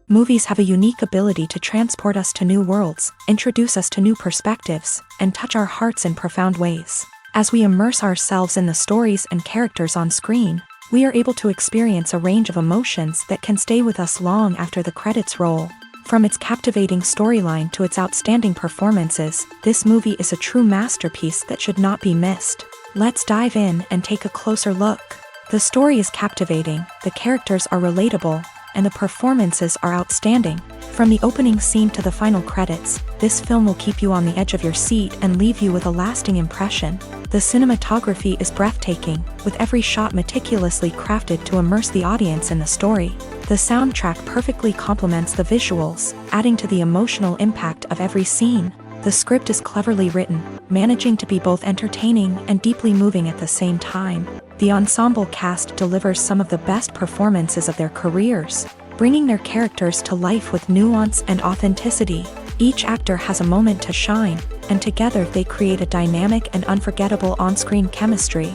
Movies have a unique ability to transport us to new worlds, introduce us to new perspectives, and touch our hearts in profound ways. As we immerse ourselves in the stories and characters on screen, we are able to experience a range of emotions that can stay with us long after the credits roll. From its captivating storyline to its outstanding performances, this movie is a true masterpiece that should not be missed. Let's dive in and take a closer look. The story is captivating, the characters are relatable, and the performances are outstanding. From the opening scene to the final credits, this film will keep you on the edge of your seat and leave you with a lasting impression. The cinematography is breathtaking, with every shot meticulously crafted to immerse the audience in the story. The soundtrack perfectly complements the visuals, adding to the emotional impact of every scene. The script is cleverly written, managing to be both entertaining and deeply moving at the same time. The ensemble cast delivers some of the best performances of their careers, bringing their characters to life with nuance and authenticity. Each actor has a moment to shine, and together they create a dynamic and unforgettable on-screen chemistry.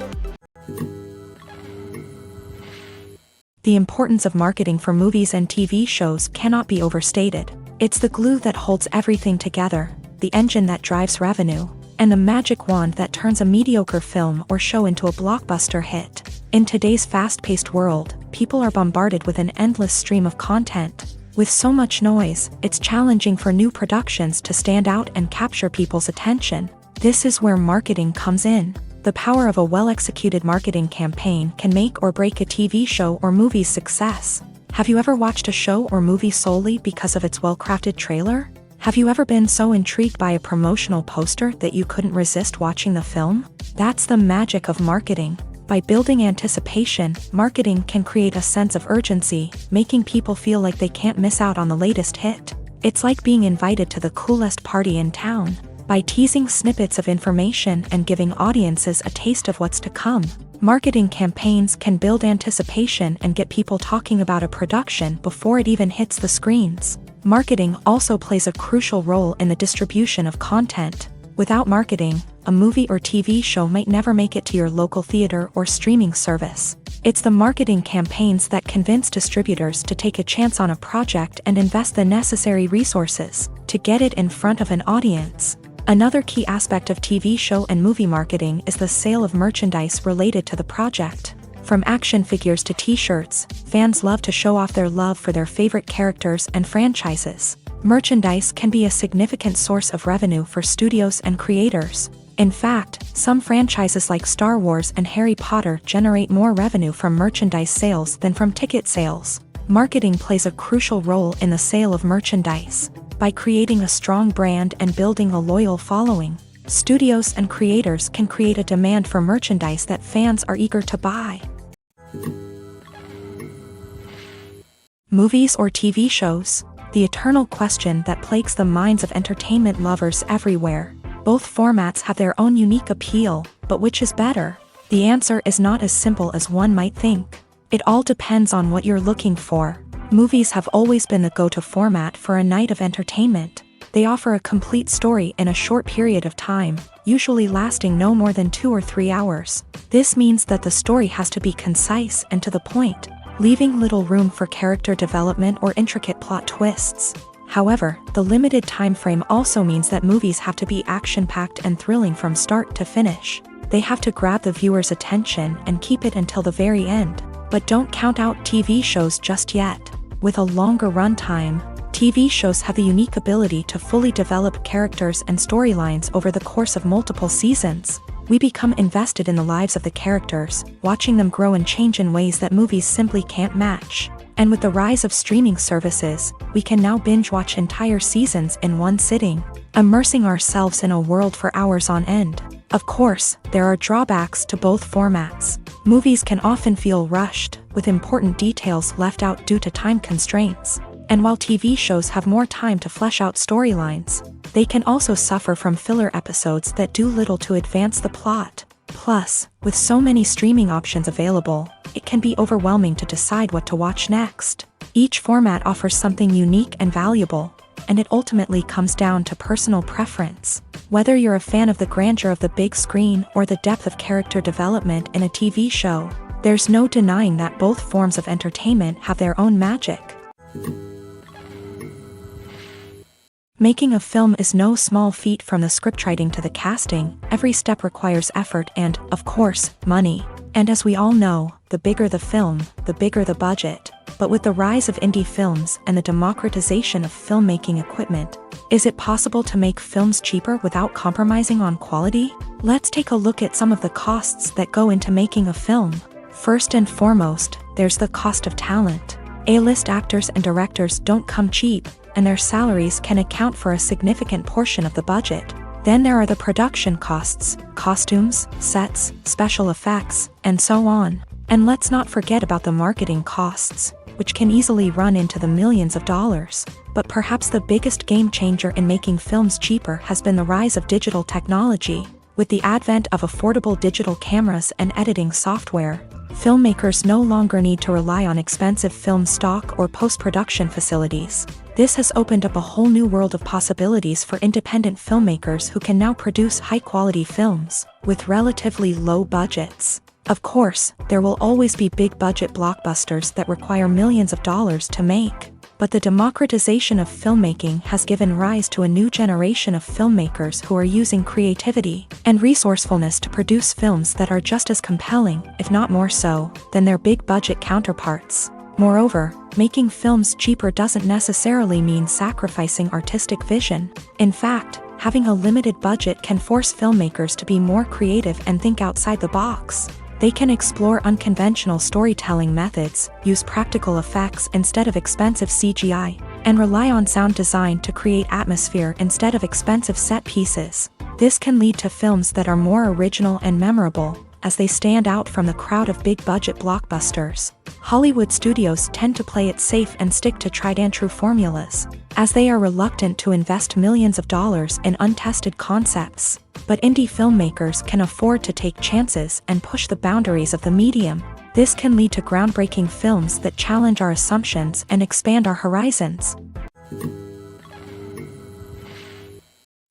The importance of marketing for movies and TV shows cannot be overstated. It's the glue that holds everything together, the engine that drives revenue, and the magic wand that turns a mediocre film or show into a blockbuster hit. In today's fast-paced world, people are bombarded with an endless stream of content. With so much noise, it's challenging for new productions to stand out and capture people's attention. This is where marketing comes in. The power of a well-executed marketing campaign can make or break a TV show or movie's success. Have you ever watched a show or movie solely because of its well-crafted trailer? Have you ever been so intrigued by a promotional poster that you couldn't resist watching the film? That's the magic of marketing. By building anticipation, marketing can create a sense of urgency, making people feel like they can't miss out on the latest hit. It's like being invited to the coolest party in town. By teasing snippets of information and giving audiences a taste of what's to come, marketing campaigns can build anticipation and get people talking about a production before it even hits the screens. Marketing also plays a crucial role in the distribution of content. Without marketing, a movie or TV show might never make it to your local theater or streaming service. It's the marketing campaigns that convince distributors to take a chance on a project and invest the necessary resources to get it in front of an audience. Another key aspect of TV show and movie marketing is the sale of merchandise related to the project. From action figures to t-shirts, fans love to show off their love for their favorite characters and franchises. Merchandise can be a significant source of revenue for studios and creators. In fact, some franchises like Star Wars and Harry Potter generate more revenue from merchandise sales than from ticket sales. Marketing plays a crucial role in the sale of merchandise. By creating a strong brand and building a loyal following, studios and creators can create a demand for merchandise that fans are eager to buy. Movies or TV shows? The eternal question that plagues the minds of entertainment lovers everywhere. Both formats have their own unique appeal, but which is better? The answer is not as simple as one might think. It all depends on what you're looking for. Movies have always been the go-to format for a night of entertainment. They offer a complete story in a short period of time, usually lasting no more than 2 or 3 hours. This means that the story has to be concise and to the point, leaving little room for character development or intricate plot twists. However, the limited time frame also means that movies have to be action-packed and thrilling from start to finish. They have to grab the viewer's attention and keep it until the very end. But don't count out TV shows just yet. With a longer runtime, TV shows have the unique ability to fully develop characters and storylines over the course of multiple seasons. We become invested in the lives of the characters, watching them grow and change in ways that movies simply can't match. And with the rise of streaming services, we can now binge-watch entire seasons in one sitting, immersing ourselves in a world for hours on end. Of course, there are drawbacks to both formats. Movies can often feel rushed, with important details left out due to time constraints. And while TV shows have more time to flesh out storylines, they can also suffer from filler episodes that do little to advance the plot. Plus, with so many streaming options available, it can be overwhelming to decide what to watch next. Each format offers something unique and valuable, and it ultimately comes down to personal preference. Whether you're a fan of the grandeur of the big screen or the depth of character development in a TV show, there's no denying that both forms of entertainment have their own magic. Making a film is no small feat. From the scriptwriting to the casting, every step requires effort and, of course, money. And as we all know, the bigger the film, the bigger the budget. But with the rise of indie films and the democratization of filmmaking equipment, is it possible to make films cheaper without compromising on quality? Let's take a look at some of the costs that go into making a film. First and foremost, there's the cost of talent. A-list actors and directors don't come cheap, and their salaries can account for a significant portion of the budget. Then there are the production costs, costumes, sets, special effects, and so on. And let's not forget about the marketing costs, which can easily run into the millions of dollars. But perhaps the biggest game changer in making films cheaper has been the rise of digital technology. With the advent of affordable digital cameras and editing software, filmmakers no longer need to rely on expensive film stock or post-production facilities. This has opened up a whole new world of possibilities for independent filmmakers who can now produce high-quality films with relatively low budgets. Of course, there will always be big-budget blockbusters that require millions of dollars to make. But the democratization of filmmaking has given rise to a new generation of filmmakers who are using creativity and resourcefulness to produce films that are just as compelling, if not more so, than their big-budget counterparts. Moreover, making films cheaper doesn't necessarily mean sacrificing artistic vision. In fact, having a limited budget can force filmmakers to be more creative and think outside the box. They can explore unconventional storytelling methods, use practical effects instead of expensive CGI, and rely on sound design to create atmosphere instead of expensive set pieces. This can lead to films that are more original and memorable, as they stand out from the crowd of big-budget blockbusters. Hollywood studios tend to play it safe and stick to tried-and-true formulas, as they are reluctant to invest millions of dollars in untested concepts. But indie filmmakers can afford to take chances and push the boundaries of the medium. This can lead to groundbreaking films that challenge our assumptions and expand our horizons.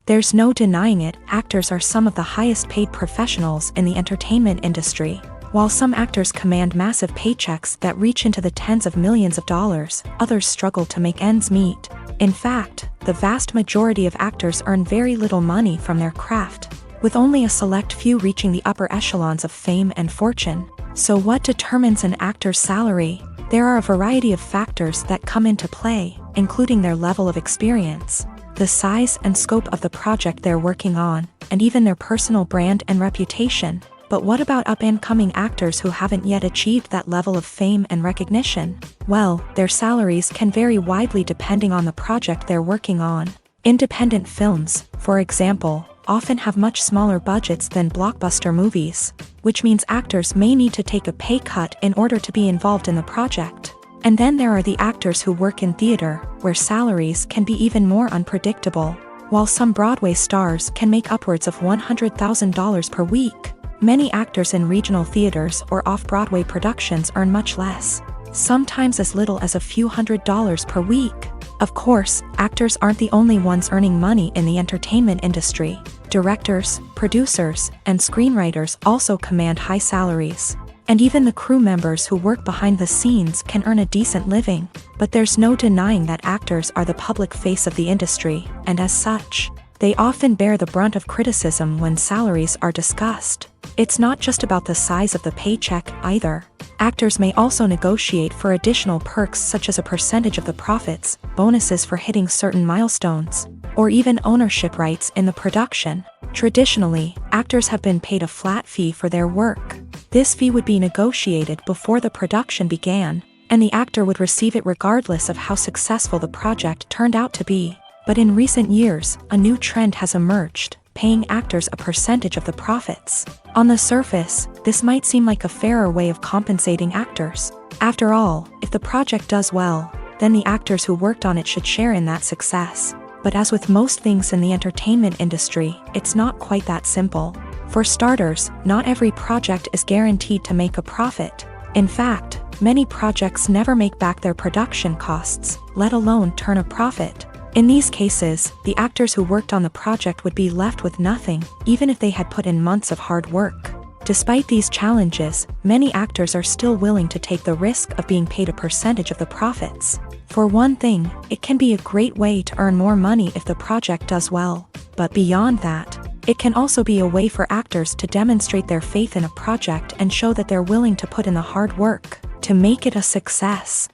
There's no denying it, actors are some of the highest-paid professionals in the entertainment industry. While some actors command massive paychecks that reach into the tens of millions of dollars, others struggle to make ends meet. In fact, the vast majority of actors earn very little money from their craft, with only a select few reaching the upper echelons of fame and fortune. So what determines an actor's salary? There are a variety of factors that come into play, including their level of experience, the size and scope of the project they're working on, and even their personal brand and reputation. But what about up-and-coming actors who haven't yet achieved that level of fame and recognition? Well, their salaries can vary widely depending on the project they're working on. Independent films, for example, often have much smaller budgets than blockbuster movies, which means actors may need to take a pay cut in order to be involved in the project. And then there are the actors who work in theater, where salaries can be even more unpredictable. While some Broadway stars can make upwards of $100,000 per week, many actors in regional theaters or off-Broadway productions earn much less, sometimes as little as a few $100s per week. Of course, actors aren't the only ones earning money in the entertainment industry. Directors, producers, and screenwriters also command high salaries. And even the crew members who work behind the scenes can earn a decent living. But there's no denying that actors are the public face of the industry, and as such, they often bear the brunt of criticism when salaries are discussed. It's not just about the size of the paycheck either. Actors may also negotiate for additional perks such as a percentage of the profits, bonuses for hitting certain milestones, or even ownership rights in the production. Traditionally, actors have been paid a flat fee for their work. This fee would be negotiated before the production began, and the actor would receive it regardless of how successful the project turned out to be. But in recent years, a new trend has emerged, paying actors a percentage of the profits. On the surface, this might seem like a fairer way of compensating actors. After all, if the project does well, then the actors who worked on it should share in that success. But as with most things in the entertainment industry, it's not quite that simple. For starters, not every project is guaranteed to make a profit. In fact, many projects never make back their production costs, let alone turn a profit. In these cases, the actors who worked on the project would be left with nothing, even if they had put in months of hard work. Despite these challenges, many actors are still willing to take the risk of being paid a percentage of the profits. For one thing, it can be a great way to earn more money if the project does well. But beyond that, it can also be a way for actors to demonstrate their faith in a project and show that they're willing to put in the hard work to make it a success.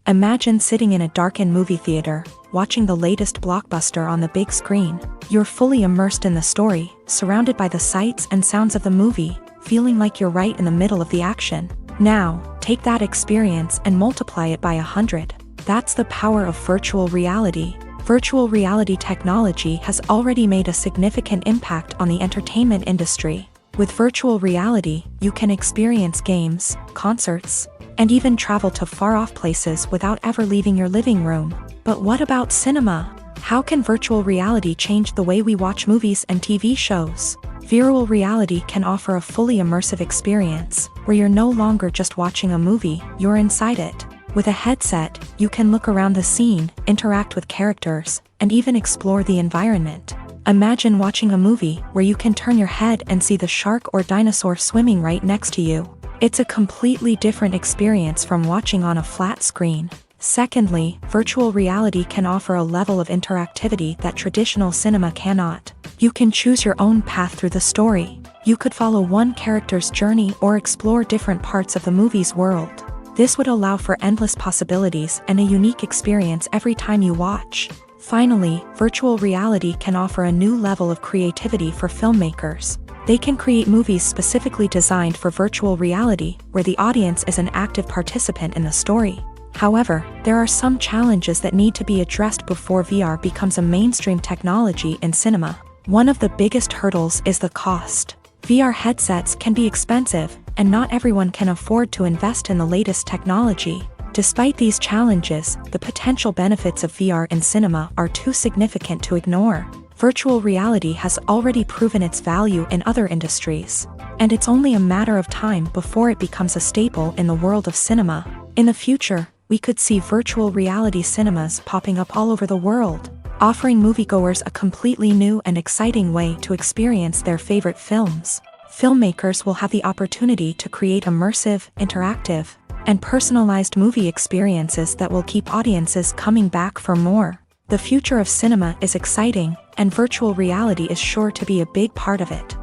Imagine sitting in a darkened movie theater, watching the latest blockbuster on the big screen. You're fully immersed in the story, surrounded by the sights and sounds of the movie, feeling like you're right in the middle of the action. Now, take that experience and multiply it by 100. That's the power of virtual reality. Virtual reality technology has already made a significant impact on the entertainment industry. With virtual reality, you can experience games, concerts, and even travel to far-off places without ever leaving your living room. But what about cinema? How can virtual reality change the way we watch movies and TV shows? Virtual reality can offer a fully immersive experience, where you're no longer just watching a movie, you're inside it. With a headset, you can look around the scene, interact with characters, and even explore the environment. Imagine watching a movie where you can turn your head and see the shark or dinosaur swimming right next to you. It's a completely different experience from watching on a flat screen. Secondly, virtual reality can offer a level of interactivity that traditional cinema cannot. You can choose your own path through the story. You could follow one character's journey or explore different parts of the movie's world. This would allow for endless possibilities and a unique experience every time you watch. Finally, virtual reality can offer a new level of creativity for filmmakers. They can create movies specifically designed for virtual reality, where the audience is an active participant in the story. However, there are some challenges that need to be addressed before VR becomes a mainstream technology in cinema. One of the biggest hurdles is the cost. VR headsets can be expensive, and not everyone can afford to invest in the latest technology. Despite these challenges, the potential benefits of VR in cinema are too significant to ignore. Virtual reality has already proven its value in other industries, and it's only a matter of time before it becomes a staple in the world of cinema. In the future, we could see virtual reality cinemas popping up all over the world, offering moviegoers a completely new and exciting way to experience their favorite films. Filmmakers will have the opportunity to create immersive, interactive, and personalized movie experiences that will keep audiences coming back for more. The future of cinema is exciting, and virtual reality is sure to be a big part of it.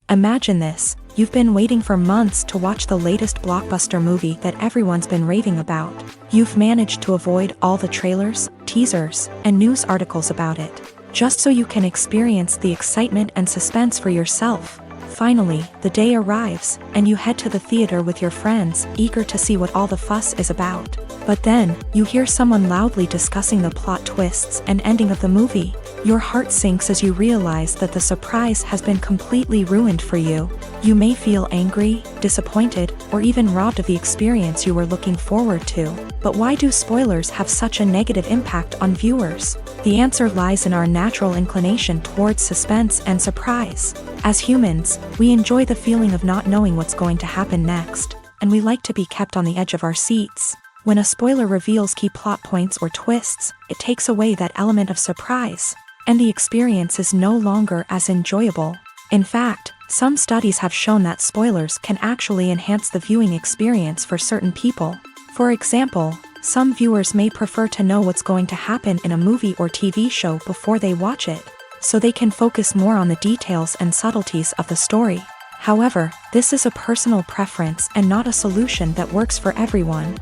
Imagine this: you've been waiting for months to watch the latest blockbuster movie that everyone's been raving about. You've managed to avoid all the trailers, teasers, and news articles about it, just so you can experience the excitement and suspense for yourself. Finally, the day arrives, and you head to the theater with your friends, eager to see what all the fuss is about. But then, you hear someone loudly discussing the plot twists and ending of the movie. Your heart sinks as you realize that the surprise has been completely ruined for you. You may feel angry, disappointed, or even robbed of the experience you were looking forward to. But why do spoilers have such a negative impact on viewers? The answer lies in our natural inclination towards suspense and surprise. As humans, we enjoy the feeling of not knowing what's going to happen next, and we like to be kept on the edge of our seats. When a spoiler reveals key plot points or twists, it takes away that element of surprise, and the experience is no longer as enjoyable. In fact, some studies have shown that spoilers can actually enhance the viewing experience for certain people. For example, some viewers may prefer to know what's going to happen in a movie or TV show before they watch it, so they can focus more on the details and subtleties of the story. However, this is a personal preference and not a solution that works for everyone.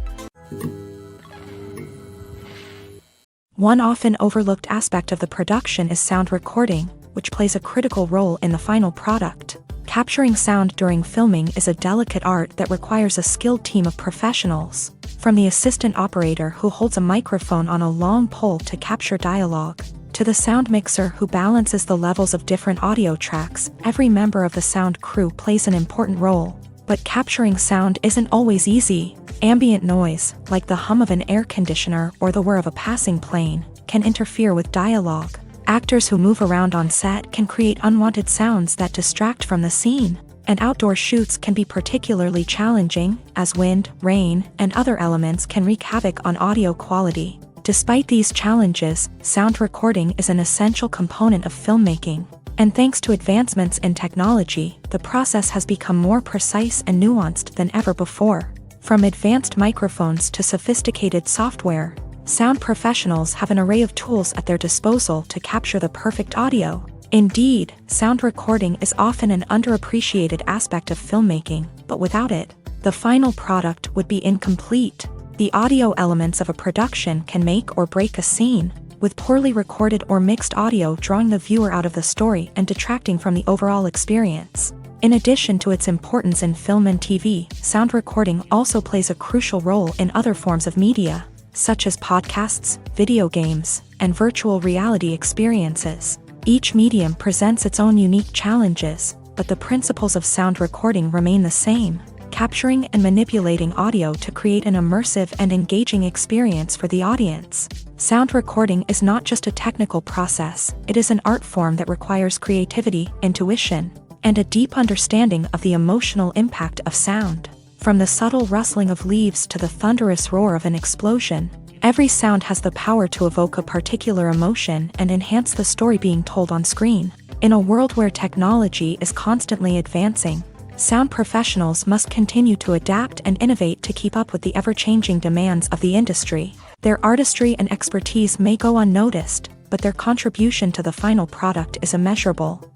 One often overlooked aspect of the production is sound recording, which plays a critical role in the final product. Capturing sound during filming is a delicate art that requires a skilled team of professionals, from the assistant operator who holds a microphone on a long pole to capture dialogue, to the sound mixer who balances the levels of different audio tracks. Every member of the sound crew plays an important role. But capturing sound isn't always easy. Ambient noise, like the hum of an air conditioner or the whir of a passing plane, can interfere with dialogue. Actors who move around on set can create unwanted sounds that distract from the scene. And outdoor shoots can be particularly challenging, as wind, rain, and other elements can wreak havoc on audio quality. Despite these challenges, sound recording is an essential component of filmmaking. And thanks to advancements in technology, the process has become more precise and nuanced than ever before. From advanced microphones to sophisticated software, sound professionals have an array of tools at their disposal to capture the perfect audio. Indeed, sound recording is often an underappreciated aspect of filmmaking, but without it, the final product would be incomplete. The audio elements of a production can make or break a scene, with poorly recorded or mixed audio drawing the viewer out of the story and detracting from the overall experience. In addition to its importance in film and TV, sound recording also plays a crucial role in other forms of media, such as podcasts, video games, and virtual reality experiences. Each medium presents its own unique challenges, but the principles of sound recording remain the same, capturing and manipulating audio to create an immersive and engaging experience for the audience. Sound recording is not just a technical process, it is an art form that requires creativity, intuition, and a deep understanding of the emotional impact of sound. From the subtle rustling of leaves to the thunderous roar of an explosion, every sound has the power to evoke a particular emotion and enhance the story being told on screen. In a world where technology is constantly advancing, sound professionals must continue to adapt and innovate to keep up with the ever-changing demands of the industry. Their artistry and expertise may go unnoticed, but their contribution to the final product is immeasurable.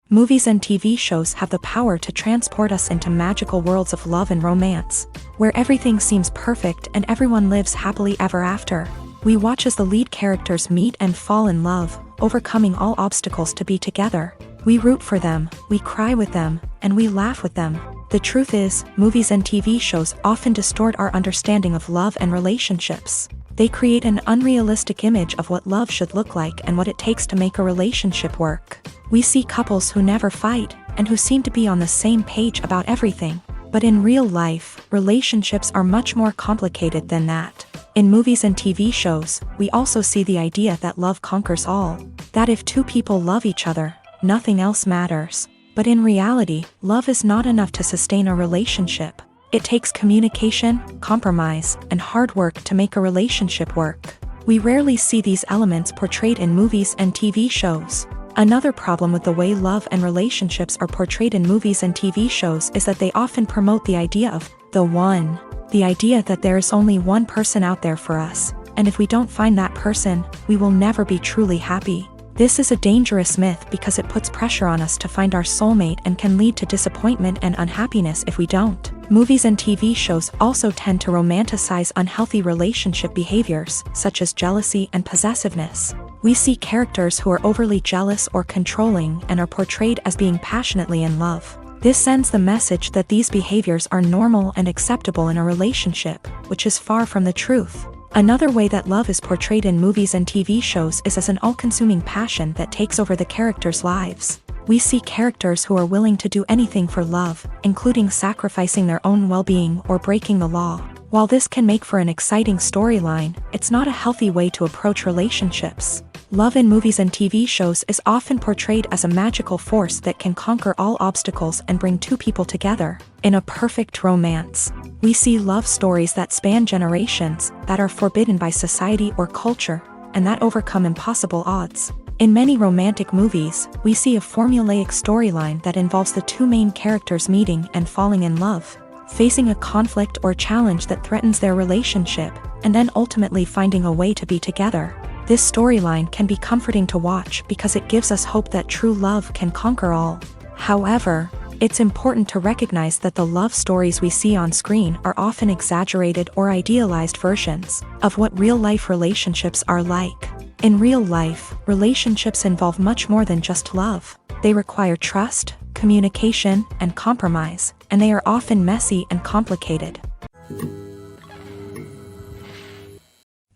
Movies and TV shows have the power to transport us into magical worlds of love and romance, where everything seems perfect and everyone lives happily ever after. We watch as the lead characters meet and fall in love, overcoming all obstacles to be together. We root for them, we cry with them, and we laugh with them. The truth is, movies and TV shows often distort our understanding of love and relationships. They create an unrealistic image of what love should look like and what it takes to make a relationship work. We see couples who never fight, and who seem to be on the same page about everything. But in real life, relationships are much more complicated than that. In movies and TV shows, we also see the idea that love conquers all. That if two people love each other, nothing else matters. But in reality, love is not enough to sustain a relationship. It takes communication, compromise, and hard work to make a relationship work. We rarely see these elements portrayed in movies and TV shows. Another problem with the way love and relationships are portrayed in movies and TV shows is that they often promote the idea of the one. The idea that there is only one person out there for us, and if we don't find that person, we will never be truly happy. This is a dangerous myth because it puts pressure on us to find our soulmate and can lead to disappointment and unhappiness if we don't. Movies and TV shows also tend to romanticize unhealthy relationship behaviors, such as jealousy and possessiveness. We see characters who are overly jealous or controlling and are portrayed as being passionately in love. This sends the message that these behaviors are normal and acceptable in a relationship, which is far from the truth. Another way that love is portrayed in movies and TV shows is as an all-consuming passion that takes over the characters' lives. We see characters who are willing to do anything for love, including sacrificing their own well-being or breaking the law. While this can make for an exciting storyline, it's not a healthy way to approach relationships. Love in movies and TV shows is often portrayed as a magical force that can conquer all obstacles and bring two people together. In a perfect romance, we see love stories that span generations, that are forbidden by society or culture, and that overcome impossible odds. In many romantic movies, we see a formulaic storyline that involves the two main characters meeting and falling in love, facing a conflict or challenge that threatens their relationship, and then ultimately finding a way to be together. This storyline can be comforting to watch because it gives us hope that true love can conquer all. However, it's important to recognize that the love stories we see on screen are often exaggerated or idealized versions of what real-life relationships are like. In real life, relationships involve much more than just love. They require trust, communication, and compromise, and they are often messy and complicated.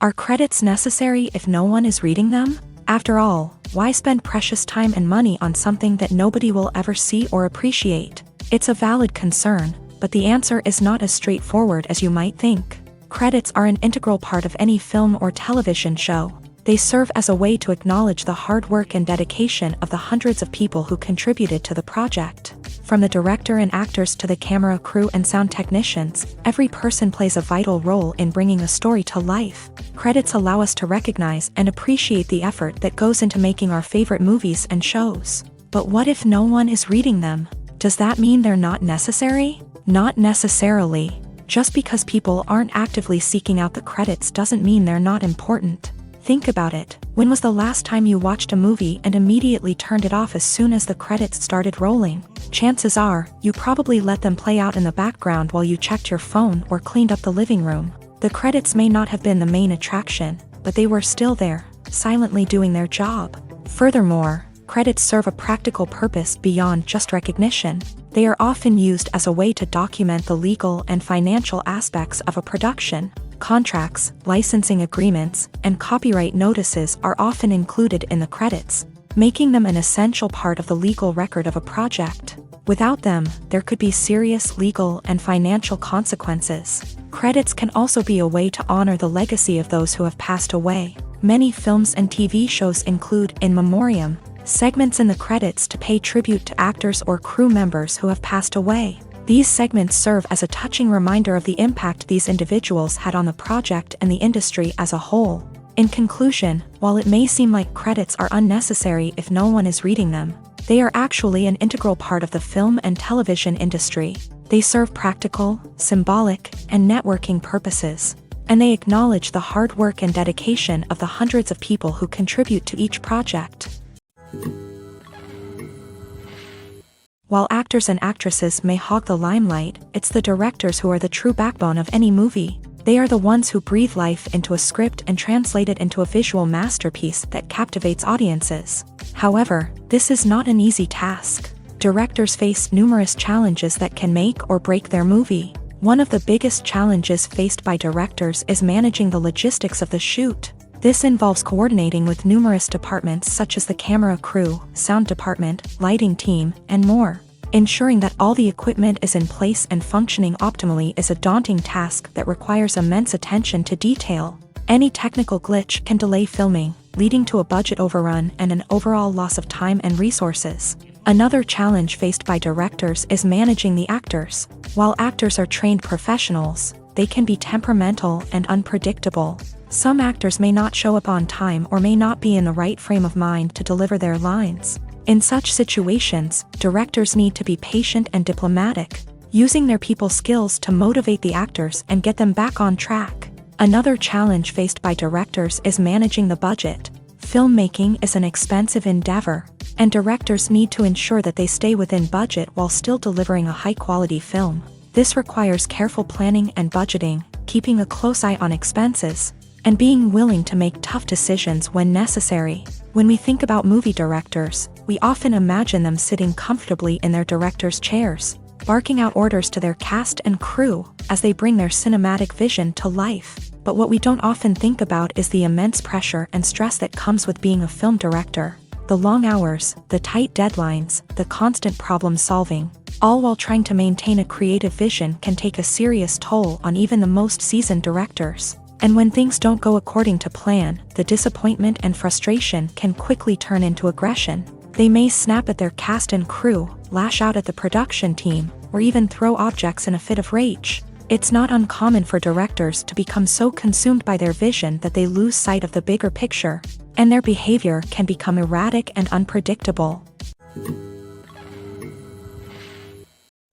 Are credits necessary if no one is reading them? After all, why spend precious time and money on something that nobody will ever see or appreciate? It's a valid concern, but the answer is not as straightforward as you might think. Credits are an integral part of any film or television show. They serve as a way to acknowledge the hard work and dedication of the hundreds of people who contributed to the project. From the director and actors to the camera crew and sound technicians, every person plays a vital role in bringing a story to life. Credits allow us to recognize and appreciate the effort that goes into making our favorite movies and shows. But what if no one is reading them? Does that mean they're not necessary? Not necessarily. Just because people aren't actively seeking out the credits doesn't mean they're not important. Think about it. When was the last time you watched a movie and immediately turned it off as soon as the credits started rolling? Chances are, you probably let them play out in the background while you checked your phone or cleaned up the living room. The credits may not have been the main attraction, but they were still there, silently doing their job. Furthermore, credits serve a practical purpose beyond just recognition. They are often used as a way to document the legal and financial aspects of a production. Contracts, licensing agreements, and copyright notices are often included in the credits, making them an essential part of the legal record of a project. Without them, there could be serious legal and financial consequences. Credits can also be a way to honor the legacy of those who have passed away. Many films and TV shows include in memoriam segments in the credits to pay tribute to actors or crew members who have passed away. These segments serve as a touching reminder of the impact these individuals had on the project and the industry as a whole. In conclusion, while it may seem like credits are unnecessary if no one is reading them, they are actually an integral part of the film and television industry. They serve practical, symbolic, and networking purposes, and they acknowledge the hard work and dedication of the hundreds of people who contribute to each project. While actors and actresses may hog the limelight, it's the directors who are the true backbone of any movie. They are the ones who breathe life into a script and translate it into a visual masterpiece that captivates audiences. However, this is not an easy task. Directors face numerous challenges that can make or break their movie. One of the biggest challenges faced by directors is managing the logistics of the shoot. This involves coordinating with numerous departments such as the camera crew, sound department, lighting team, and more. Ensuring that all the equipment is in place and functioning optimally is a daunting task that requires immense attention to detail. Any technical glitch can delay filming, leading to a budget overrun and an overall loss of time and resources. Another challenge faced by directors is managing the actors. While actors are trained professionals, they can be temperamental and unpredictable. Some actors may not show up on time or may not be in the right frame of mind to deliver their lines. In such situations, directors need to be patient and diplomatic, using their people skills to motivate the actors and get them back on track. Another challenge faced by directors is managing the budget. Filmmaking is an expensive endeavor, and directors need to ensure that they stay within budget while still delivering a high-quality film. This requires careful planning and budgeting, keeping a close eye on expenses, and being willing to make tough decisions when necessary. When we think about movie directors, we often imagine them sitting comfortably in their director's chairs, barking out orders to their cast and crew as they bring their cinematic vision to life. But what we don't often think about is the immense pressure and stress that comes with being a film director. The long hours, the tight deadlines, the constant problem solving, all while trying to maintain a creative vision can take a serious toll on even the most seasoned directors. And when things don't go according to plan, the disappointment and frustration can quickly turn into aggression. They may snap at their cast and crew, lash out at the production team, or even throw objects in a fit of rage. It's not uncommon for directors to become so consumed by their vision that they lose sight of the bigger picture, and their behavior can become erratic and unpredictable.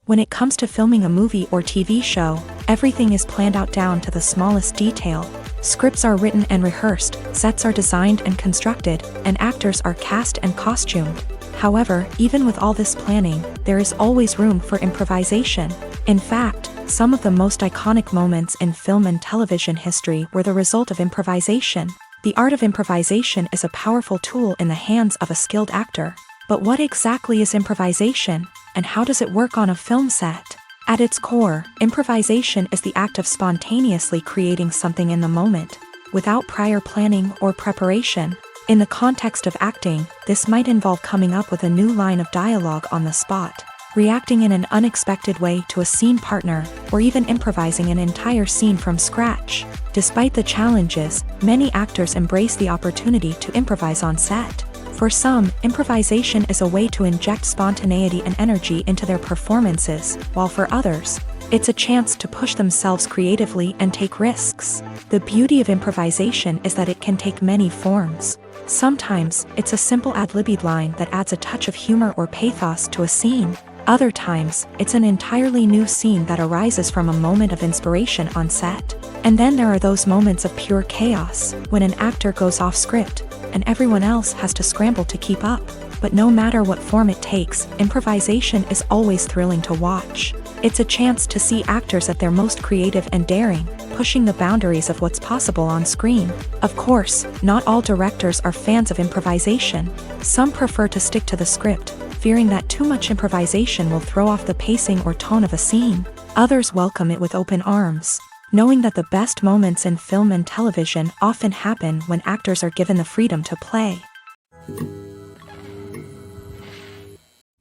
When it comes to filming a movie or TV show, everything is planned out down to the smallest detail. Scripts are written and rehearsed, sets are designed and constructed, and actors are cast and costumed. However, even with all this planning, there is always room for improvisation. In fact, some of the most iconic moments in film and television history were the result of improvisation. The art of improvisation is a powerful tool in the hands of a skilled actor. But what exactly is improvisation, and how does it work on a film set? At its core, improvisation is the act of spontaneously creating something in the moment, without prior planning or preparation. In the context of acting, this might involve coming up with a new line of dialogue on the spot, reacting in an unexpected way to a scene partner, or even improvising an entire scene from scratch. Despite the challenges, many actors embrace the opportunity to improvise on set. For some, improvisation is a way to inject spontaneity and energy into their performances, while for others, it's a chance to push themselves creatively and take risks. The beauty of improvisation is that it can take many forms. Sometimes, it's a simple ad-libbed line that adds a touch of humor or pathos to a scene. Other times, it's an entirely new scene that arises from a moment of inspiration on set. And then there are those moments of pure chaos, when an actor goes off script, and everyone else has to scramble to keep up. But no matter what form it takes, improvisation is always thrilling to watch. It's a chance to see actors at their most creative and daring, pushing the boundaries of what's possible on screen. Of course, not all directors are fans of improvisation. Some prefer to stick to the script, fearing that too much improvisation will throw off the pacing or tone of a scene. Others welcome it with open arms, knowing that the best moments in film and television often happen when actors are given the freedom to play.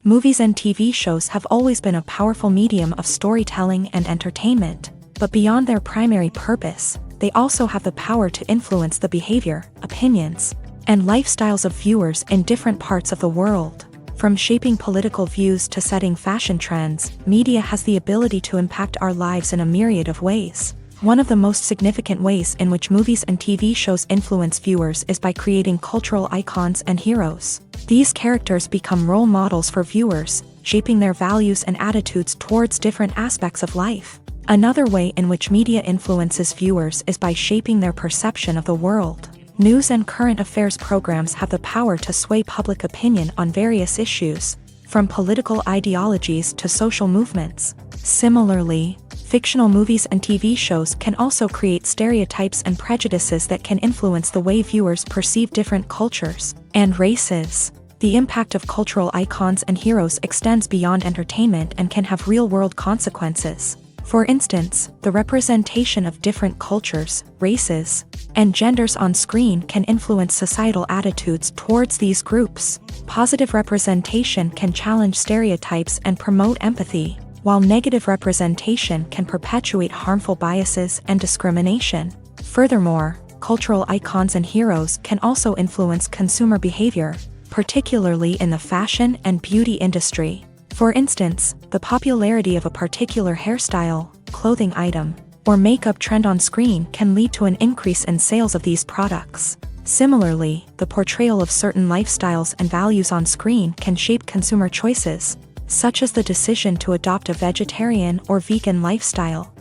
Movies and TV shows have always been a powerful medium of storytelling and entertainment, but beyond their primary purpose, they also have the power to influence the behavior, opinions, and lifestyles of viewers in different parts of the world. From shaping political views to setting fashion trends, media has the ability to impact our lives in a myriad of ways. One of the most significant ways in which movies and TV shows influence viewers is by creating cultural icons and heroes. These characters become role models for viewers, shaping their values and attitudes towards different aspects of life. Another way in which media influences viewers is by shaping their perception of the world. News and current affairs programs have the power to sway public opinion on various issues, from political ideologies to social movements. Similarly, fictional movies and TV shows can also create stereotypes and prejudices that can influence the way viewers perceive different cultures and races. The impact of cultural icons and heroes extends beyond entertainment and can have real-world consequences. For instance, the representation of different cultures, races, and genders on screen can influence societal attitudes towards these groups. Positive representation can challenge stereotypes and promote empathy, while negative representation can perpetuate harmful biases and discrimination. Furthermore, cultural icons and heroes can also influence consumer behavior, particularly in the fashion and beauty industry. For instance, the popularity of a particular hairstyle, clothing item, or makeup trend on screen can lead to an increase in sales of these products. Similarly, the portrayal of certain lifestyles and values on screen can shape consumer choices, such as the decision to adopt a vegetarian or vegan lifestyle.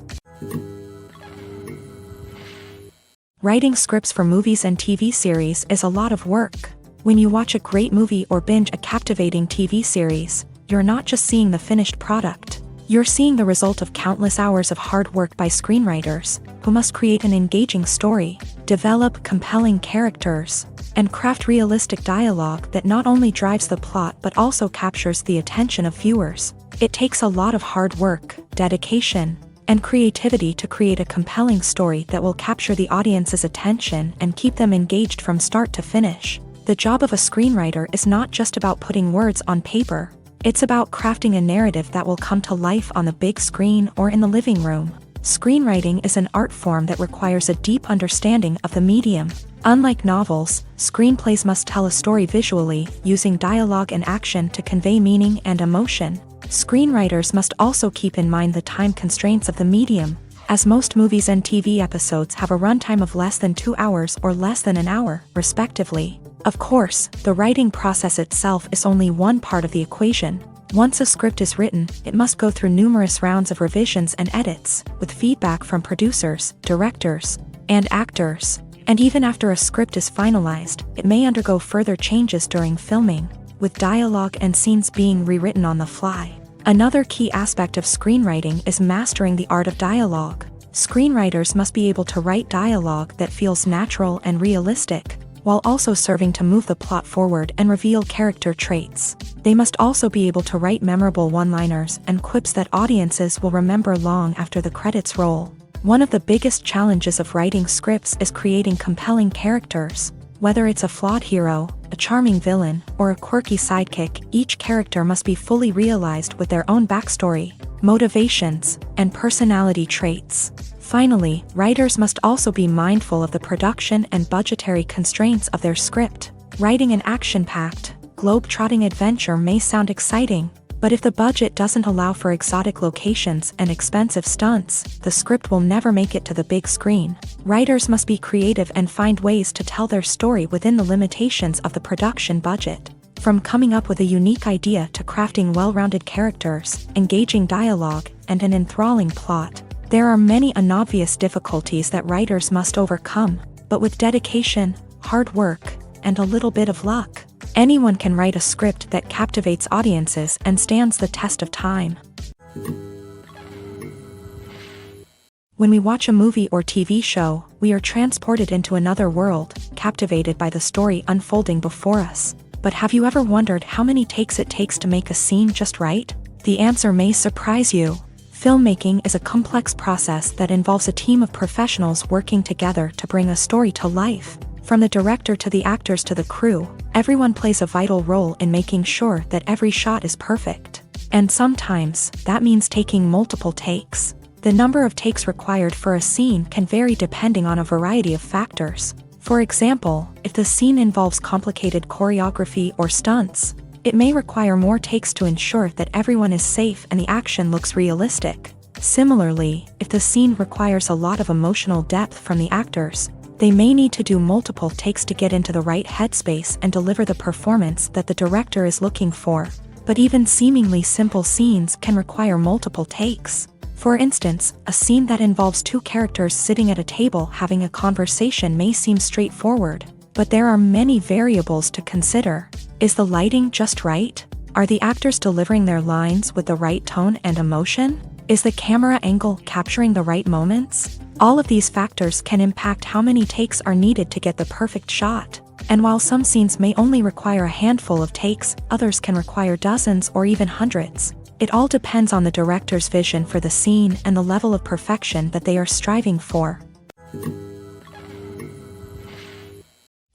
Writing scripts for movies and TV series is a lot of work. When you watch a great movie or binge a captivating TV series, you're not just seeing the finished product. You're seeing the result of countless hours of hard work by screenwriters, who must create an engaging story, develop compelling characters, and craft realistic dialogue that not only drives the plot but also captures the attention of viewers. It takes a lot of hard work, dedication, and creativity to create a compelling story that will capture the audience's attention and keep them engaged from start to finish. The job of a screenwriter is not just about putting words on paper. It's about crafting a narrative that will come to life on the big screen or in the living room. Screenwriting is an art form that requires a deep understanding of the medium. Unlike novels, screenplays must tell a story visually, using dialogue and action to convey meaning and emotion. Screenwriters must also keep in mind the time constraints of the medium, as most movies and TV episodes have a runtime of less than 2 hours or less than an hour, respectively. Of course, the writing process itself is only one part of the equation. Once a script is written, it must go through numerous rounds of revisions and edits, with feedback from producers, directors, and actors. And even after a script is finalized, it may undergo further changes during filming, with dialogue and scenes being rewritten on the fly. Another key aspect of screenwriting is mastering the art of dialogue. Screenwriters must be able to write dialogue that feels natural and realistic, while also serving to move the plot forward and reveal character traits. They must also be able to write memorable one-liners and quips that audiences will remember long after the credits roll. One of the biggest challenges of writing scripts is creating compelling characters. Whether it's a flawed hero, a charming villain, or a quirky sidekick, each character must be fully realized with their own backstory, motivations, and personality traits. Finally, writers must also be mindful of the production and budgetary constraints of their script. Writing an action-packed, globe-trotting adventure may sound exciting, but if the budget doesn't allow for exotic locations and expensive stunts, the script will never make it to the big screen. Writers must be creative and find ways to tell their story within the limitations of the production budget. From coming up with a unique idea to crafting well-rounded characters, engaging dialogue, and an enthralling plot, there are many unobvious difficulties that writers must overcome, but with dedication, hard work, and a little bit of luck, anyone can write a script that captivates audiences and stands the test of time. When we watch a movie or TV show, we are transported into another world, captivated by the story unfolding before us. But have you ever wondered how many takes it takes to make a scene just right? The answer may surprise you. Filmmaking is a complex process that involves a team of professionals working together to bring a story to life. From the director to the actors to the crew, everyone plays a vital role in making sure that every shot is perfect. And sometimes, that means taking multiple takes. The number of takes required for a scene can vary depending on a variety of factors. For example, if the scene involves complicated choreography or stunts, it may require more takes to ensure that everyone is safe and the action looks realistic. Similarly, if the scene requires a lot of emotional depth from the actors, they may need to do multiple takes to get into the right headspace and deliver the performance that the director is looking for. But even seemingly simple scenes can require multiple takes. For instance, a scene that involves two characters sitting at a table having a conversation may seem straightforward, but there are many variables to consider. Is the lighting just right? Are the actors delivering their lines with the right tone and emotion? Is the camera angle capturing the right moments? All of these factors can impact how many takes are needed to get the perfect shot. And while some scenes may only require a handful of takes, others can require dozens or even hundreds. It all depends on the director's vision for the scene and the level of perfection that they are striving for.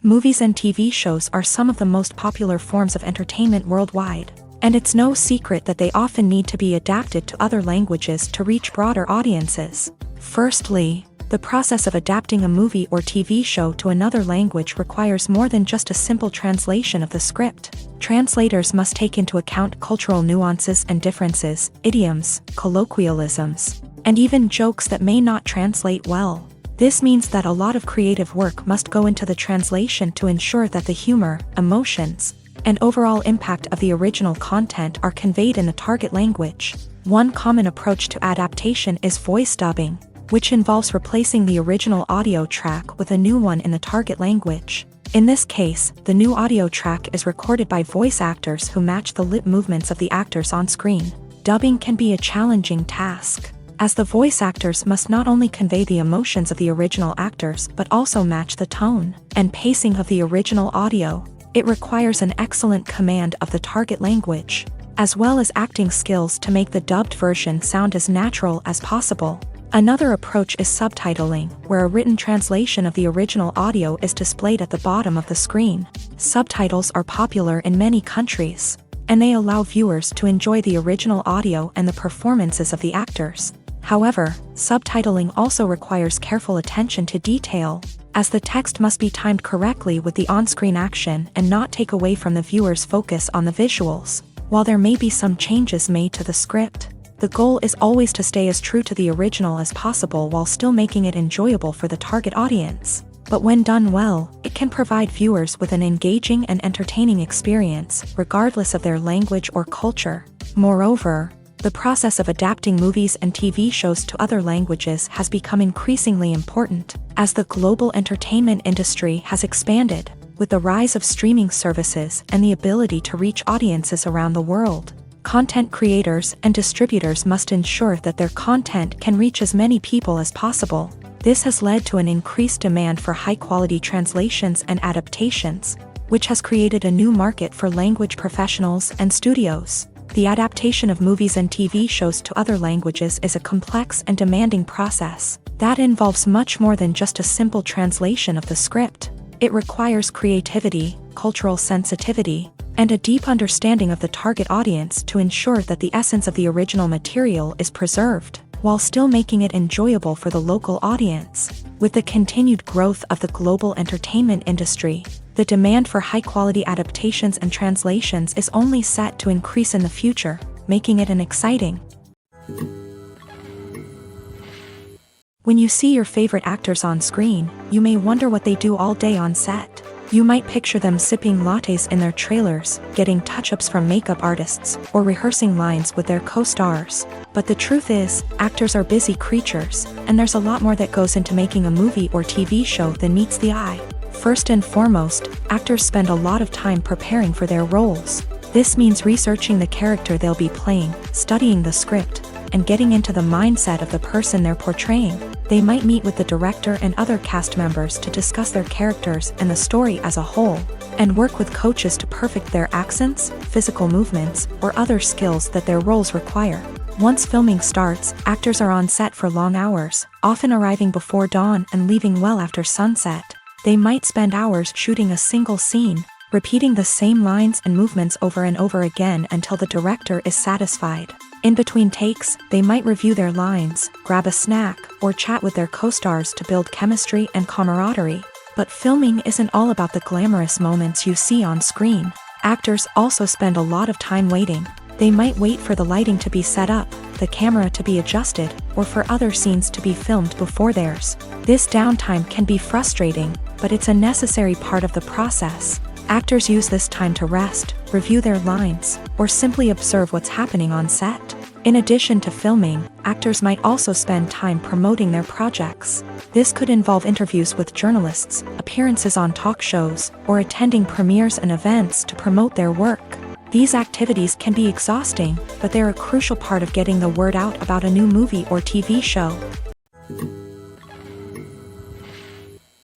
Movies and TV shows are some of the most popular forms of entertainment worldwide, and it's no secret that they often need to be adapted to other languages to reach broader audiences. Firstly, the process of adapting a movie or TV show to another language requires more than just a simple translation of the script. Translators must take into account cultural nuances and differences, idioms, colloquialisms, and even jokes that may not translate well. This means that a lot of creative work must go into the translation to ensure that the humor, emotions, and overall impact of the original content are conveyed in the target language. One common approach to adaptation is voice dubbing, which involves replacing the original audio track with a new one in the target language. In this case, the new audio track is recorded by voice actors who match the lip movements of the actors on screen. Dubbing can be a challenging task, as the voice actors must not only convey the emotions of the original actors but also match the tone and pacing of the original audio. It requires an excellent command of the target language, as well as acting skills to make the dubbed version sound as natural as possible. Another approach is subtitling, where a written translation of the original audio is displayed at the bottom of the screen. Subtitles are popular in many countries, and they allow viewers to enjoy the original audio and the performances of the actors. However, subtitling also requires careful attention to detail, as the text must be timed correctly with the on-screen action and not take away from the viewer's focus on the visuals. While there may be some changes made to the script, the goal is always to stay as true to the original as possible while still making it enjoyable for the target audience. But when done well, it can provide viewers with an engaging and entertaining experience, regardless of their language or culture. Moreover, the process of adapting movies and TV shows to other languages has become increasingly important, as the global entertainment industry has expanded, with the rise of streaming services and the ability to reach audiences around the world. Content creators and distributors must ensure that their content can reach as many people as possible. This has led to an increased demand for high-quality translations and adaptations, which has created a new market for language professionals and studios. The adaptation of movies and TV shows to other languages is a complex and demanding process that involves much more than just a simple translation of the script. It requires creativity, cultural sensitivity, and a deep understanding of the target audience to ensure that the essence of the original material is preserved, while still making it enjoyable for the local audience. With the continued growth of the global entertainment industry, The demand for high-quality adaptations and translations is only set to increase in the future, making it an exciting. When you see your favorite actors on screen, you may wonder what they do all day on set. You might picture them sipping lattes in their trailers, getting touch-ups from makeup artists, or rehearsing lines with their co-stars. But the truth is, actors are busy creatures, and there's a lot more that goes into making a movie or TV show than meets the eye. First and foremost, actors spend a lot of time preparing for their roles. This means researching the character they'll be playing, studying the script, and getting into the mindset of the person they're portraying. They might meet with the director and other cast members to discuss their characters and the story as a whole, and work with coaches to perfect their accents, physical movements, or other skills that their roles require. Once filming starts, actors are on set for long hours, often arriving before dawn and leaving well after sunset. They might spend hours shooting a single scene, repeating the same lines and movements over and over again until the director is satisfied. In between takes, they might review their lines, grab a snack, or chat with their co-stars to build chemistry and camaraderie. But filming isn't all about the glamorous moments you see on screen. Actors also spend a lot of time waiting. They might wait for the lighting to be set up, the camera to be adjusted, or for other scenes to be filmed before theirs. This downtime can be frustrating, but it's a necessary part of the process. Actors use this time to rest, review their lines, or simply observe what's happening on set. In addition to filming, actors might also spend time promoting their projects. This could involve interviews with journalists, appearances on talk shows, or attending premieres and events to promote their work. These activities can be exhausting, but they're a crucial part of getting the word out about a new movie or TV show.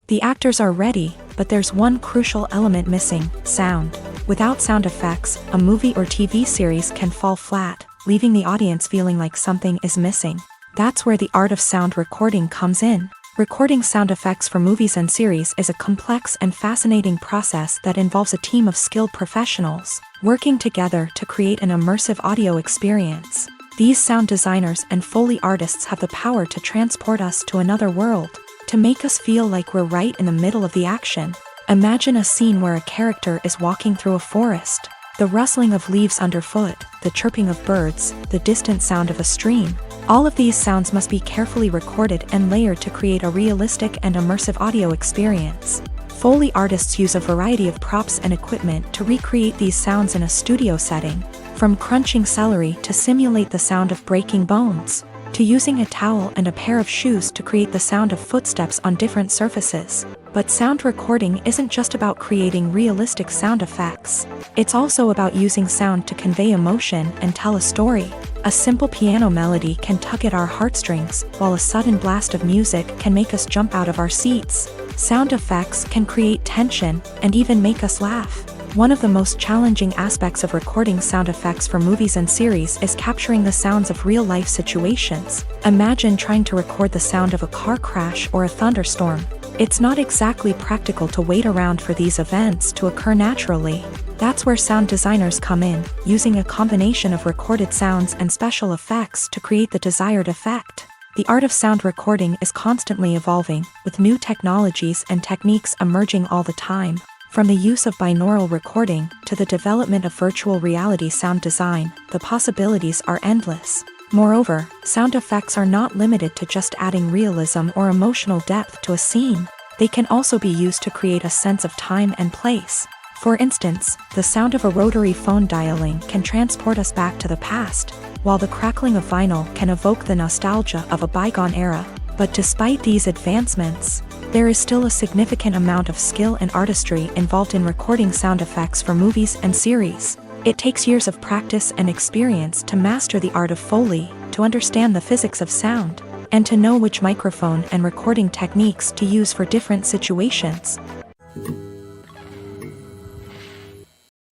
The actors are ready, but there's one crucial element missing: sound. Without sound effects, a movie or TV series can fall flat, leaving the audience feeling like something is missing. That's where the art of sound recording comes in. Recording sound effects for movies and series is a complex and fascinating process that involves a team of skilled professionals working together to create an immersive audio experience. These sound designers and Foley artists have the power to transport us to another world, to make us feel like we're right in the middle of the action. Imagine a scene where a character is walking through a forest. The rustling of leaves underfoot, the chirping of birds, the distant sound of a stream. All of these sounds must be carefully recorded and layered to create a realistic and immersive audio experience. Foley artists use a variety of props and equipment to recreate these sounds in a studio setting, from crunching celery to simulate the sound of breaking bones, to using a towel and a pair of shoes to create the sound of footsteps on different surfaces. But sound recording isn't just about creating realistic sound effects. It's also about using sound to convey emotion and tell a story. A simple piano melody can tug at our heartstrings, while a sudden blast of music can make us jump out of our seats. Sound effects can create tension and even make us laugh. One of the most challenging aspects of recording sound effects for movies and series is capturing the sounds of real-life situations. Imagine trying to record the sound of a car crash or a thunderstorm. It's not exactly practical to wait around for these events to occur naturally. That's where sound designers come in, using a combination of recorded sounds and special effects to create the desired effect. The art of sound recording is constantly evolving, with new technologies and techniques emerging all the time. From the use of binaural recording to the development of virtual reality sound design, the possibilities are endless. Moreover, sound effects are not limited to just adding realism or emotional depth to a scene. They can also be used to create a sense of time and place. For instance, the sound of a rotary phone dialing can transport us back to the past, while the crackling of vinyl can evoke the nostalgia of a bygone era. But despite these advancements, there is still a significant amount of skill and artistry involved in recording sound effects for movies and series. It takes years of practice and experience to master the art of Foley, to understand the physics of sound, and to know which microphone and recording techniques to use for different situations.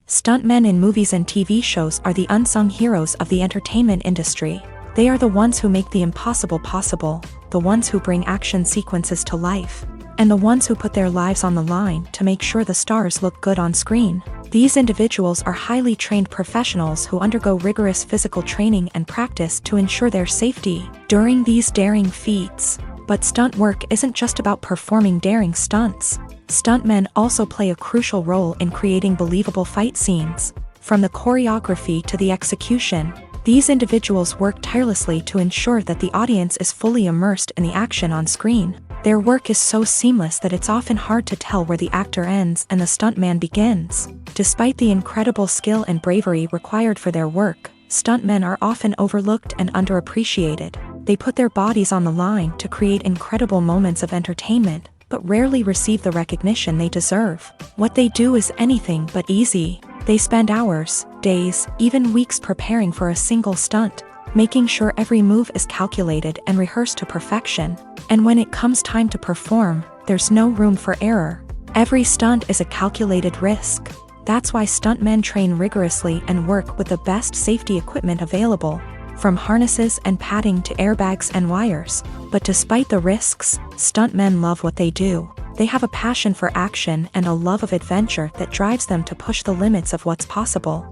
Stuntmen in movies and TV shows are the unsung heroes of the entertainment industry. They are the ones who make the impossible possible, the ones who bring action sequences to life, and the ones who put their lives on the line to make sure the stars look good on screen. These individuals are highly trained professionals who undergo rigorous physical training and practice to ensure their safety during these daring feats. But stunt work isn't just about performing daring stunts. Stuntmen also play a crucial role in creating believable fight scenes. From the choreography to the execution, these individuals work tirelessly to ensure that the audience is fully immersed in the action on screen. Their work is so seamless that it's often hard to tell where the actor ends and the stuntman begins. Despite the incredible skill and bravery required for their work, stuntmen are often overlooked and underappreciated. They put their bodies on the line to create incredible moments of entertainment, but rarely receive the recognition they deserve. What they do is anything but easy. They spend hours, days, even weeks preparing for a single stunt, making sure every move is calculated and rehearsed to perfection. And when it comes time to perform, there's no room for error. Every stunt is a calculated risk. That's why stuntmen train rigorously and work with the best safety equipment available, from harnesses and padding to airbags and wires. But despite the risks, stuntmen love what they do. They have a passion for action and a love of adventure that drives them to push the limits of what's possible.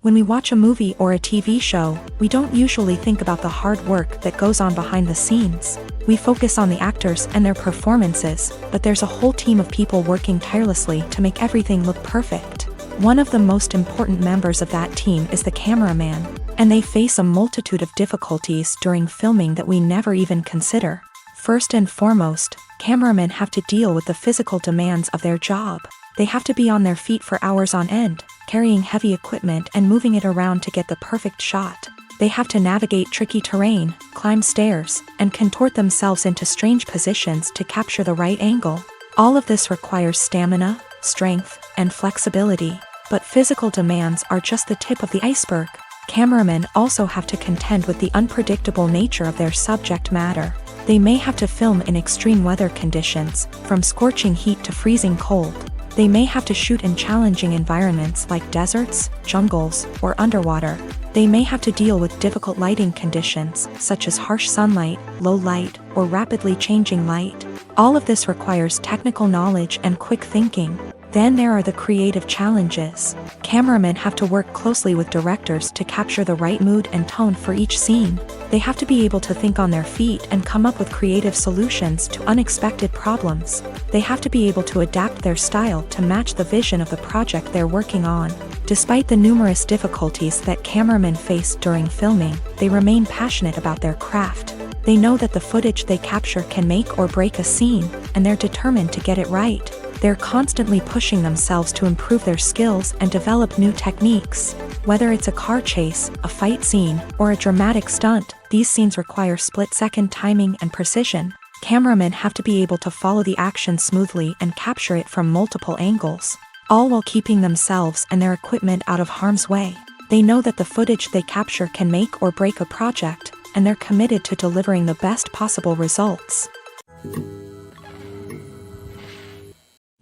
When we watch a movie or a TV show, we don't usually think about the hard work that goes on behind the scenes. We focus on the actors and their performances, but there's a whole team of people working tirelessly to make everything look perfect. One of the most important members of that team is the cameraman, and they face a multitude of difficulties during filming that we never even consider. First and foremost, cameramen have to deal with the physical demands of their job. They have to be on their feet for hours on end, carrying heavy equipment and moving it around to get the perfect shot. They have to navigate tricky terrain, climb stairs, and contort themselves into strange positions to capture the right angle. All of this requires stamina, strength, and flexibility. But physical demands are just the tip of the iceberg. Cameramen also have to contend with the unpredictable nature of their subject matter. They may have to film in extreme weather conditions, from scorching heat to freezing cold. They may have to shoot in challenging environments like deserts, jungles, or underwater. They may have to deal with difficult lighting conditions, such as harsh sunlight, low light, or rapidly changing light. All of this requires technical knowledge and quick thinking. Then there are the creative challenges. Cameramen have to work closely with directors to capture the right mood and tone for each scene. They have to be able to think on their feet and come up with creative solutions to unexpected problems. They have to be able to adapt their style to match the vision of the project they're working on. Despite the numerous difficulties that cameramen face during filming, they remain passionate about their craft. They know that the footage they capture can make or break a scene, and they're determined to get it right. They're constantly pushing themselves to improve their skills and develop new techniques. Whether it's a car chase, a fight scene, or a dramatic stunt, these scenes require split-second timing and precision. Cameramen have to be able to follow the action smoothly and capture it from multiple angles, all while keeping themselves and their equipment out of harm's way. They know that the footage they capture can make or break a project, and they're committed to delivering the best possible results.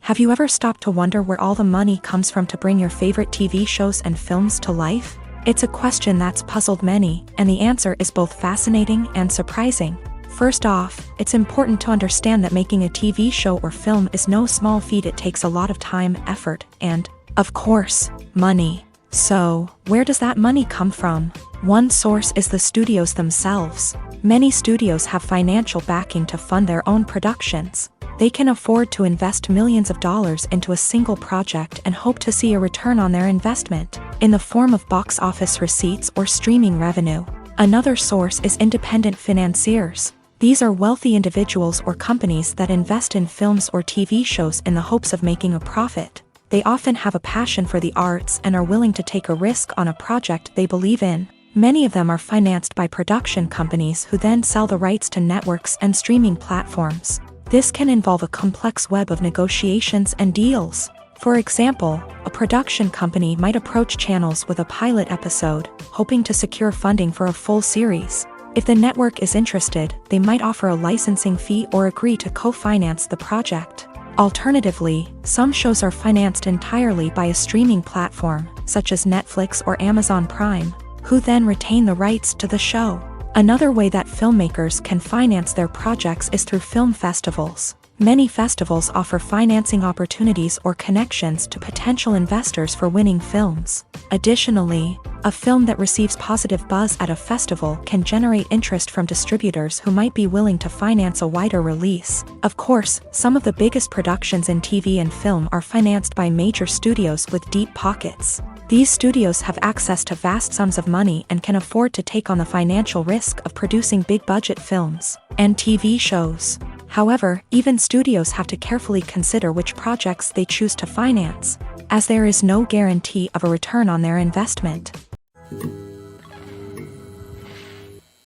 Have you ever stopped to wonder where all the money comes from to bring your favorite TV shows and films to life? It's a question that's puzzled many, and the answer is both fascinating and surprising. First off, it's important to understand that making a TV show or film is no small feat. It takes a lot of time, effort, and, of course, money. So, where does that money come from? One source is the studios themselves. Many studios have financial backing to fund their own productions. They can afford to invest millions of dollars into a single project and hope to see a return on their investment, in the form of box office receipts or streaming revenue. Another source is independent financiers. These are wealthy individuals or companies that invest in films or TV shows in the hopes of making a profit. They often have a passion for the arts and are willing to take a risk on a project they believe in. Many of them are financed by production companies who then sell the rights to networks and streaming platforms. This can involve a complex web of negotiations and deals. For example, a production company might approach channels with a pilot episode, hoping to secure funding for a full series. If the network is interested, they might offer a licensing fee or agree to co-finance the project. Alternatively, some shows are financed entirely by a streaming platform, such as Netflix or Amazon Prime, who then retain the rights to the show. Another way that filmmakers can finance their projects is through film festivals. Many festivals offer financing opportunities or connections to potential investors for winning films. Additionally, a film that receives positive buzz at a festival can generate interest from distributors who might be willing to finance a wider release. Of course, some of the biggest productions in TV and film are financed by major studios with deep pockets. These studios have access to vast sums of money and can afford to take on the financial risk of producing big-budget films and TV shows. However, even studios have to carefully consider which projects they choose to finance, as there is no guarantee of a return on their investment.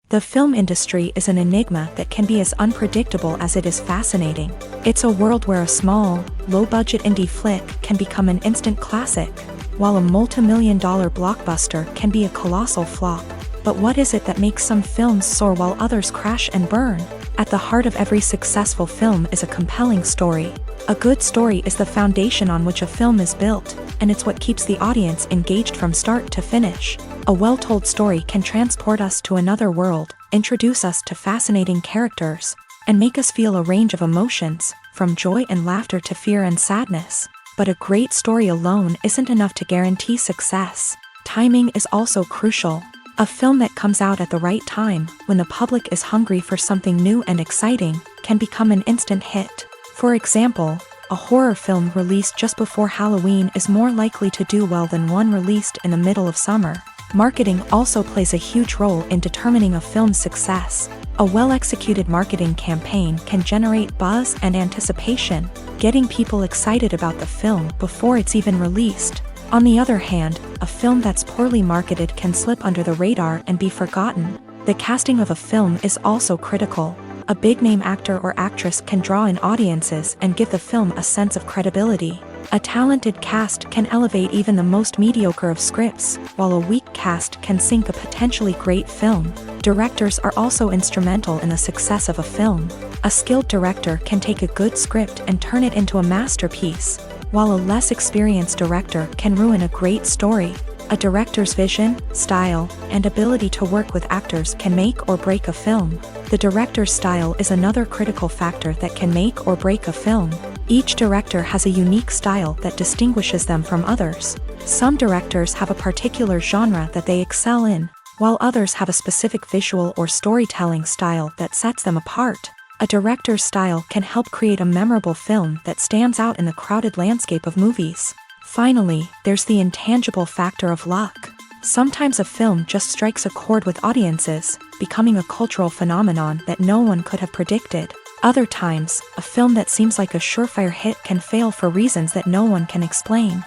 The film industry is an enigma that can be as unpredictable as it is fascinating. It's a world where a small, low-budget indie flick can become an instant classic, while a multi-million-dollar blockbuster can be a colossal flop. But what is it that makes some films soar while others crash and burn? At the heart of every successful film is a compelling story. A good story is the foundation on which a film is built, and it's what keeps the audience engaged from start to finish. A well-told story can transport us to another world, introduce us to fascinating characters, and make us feel a range of emotions, from joy and laughter to fear and sadness. But a great story alone isn't enough to guarantee success. Timing is also crucial. A film that comes out at the right time, when the public is hungry for something new and exciting, can become an instant hit. For example, a horror film released just before Halloween is more likely to do well than one released in the middle of summer. Marketing also plays a huge role in determining a film's success. A well-executed marketing campaign can generate buzz and anticipation, getting people excited about the film before it's even released. On the other hand, a film that's poorly marketed can slip under the radar and be forgotten. The casting of a film is also critical. A big-name actor or actress can draw in audiences and give the film a sense of credibility. A talented cast can elevate even the most mediocre of scripts, while a weak cast can sink a potentially great film. Directors are also instrumental in the success of a film. A skilled director can take a good script and turn it into a masterpiece, while a less experienced director can ruin a great story. A director's vision, style, and ability to work with actors can make or break a film. The director's style is another critical factor that can make or break a film. Each director has a unique style that distinguishes them from others. Some directors have a particular genre that they excel in, while others have a specific visual or storytelling style that sets them apart. A director's style can help create a memorable film that stands out in the crowded landscape of movies. Finally, there's the intangible factor of luck. Sometimes a film just strikes a chord with audiences, becoming a cultural phenomenon that no one could have predicted. Other times, a film that seems like a surefire hit can fail for reasons that no one can explain.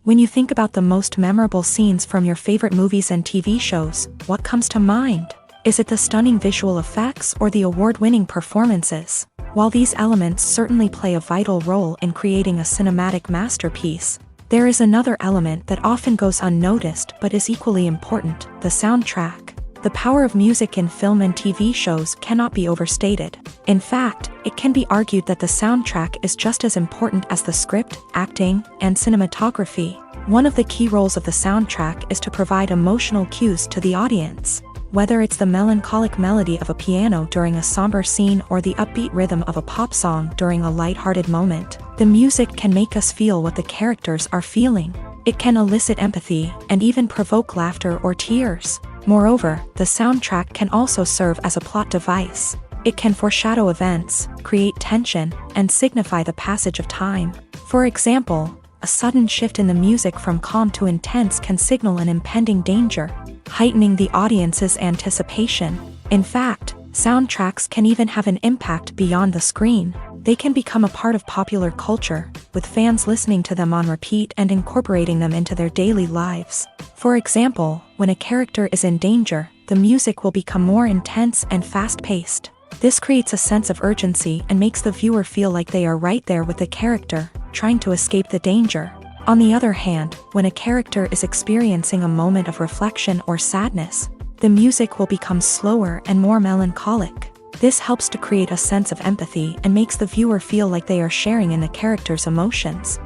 When you think about the most memorable scenes from your favorite movies and TV shows, what comes to mind? Is it the stunning visual effects or the award-winning performances? While these elements certainly play a vital role in creating a cinematic masterpiece, there is another element that often goes unnoticed but is equally important: the soundtrack. The power of music in film and TV shows cannot be overstated. In fact, it can be argued that the soundtrack is just as important as the script, acting, and cinematography. One of the key roles of the soundtrack is to provide emotional cues to the audience. Whether it's the melancholic melody of a piano during a somber scene or the upbeat rhythm of a pop song during a lighthearted moment, the music can make us feel what the characters are feeling. It can elicit empathy and even provoke laughter or tears. Moreover, the soundtrack can also serve as a plot device. It can foreshadow events, create tension, and signify the passage of time. For example, a sudden shift in the music from calm to intense can signal an impending danger, heightening the audience's anticipation. In fact, soundtracks can even have an impact beyond the screen. They can become a part of popular culture, with fans listening to them on repeat and incorporating them into their daily lives. For example, when a character is in danger, the music will become more intense and fast-paced. This creates a sense of urgency and makes the viewer feel like they are right there with the character, trying to escape the danger. On the other hand, when a character is experiencing a moment of reflection or sadness, the music will become slower and more melancholic. This helps to create a sense of empathy and makes the viewer feel like they are sharing in the character's emotions.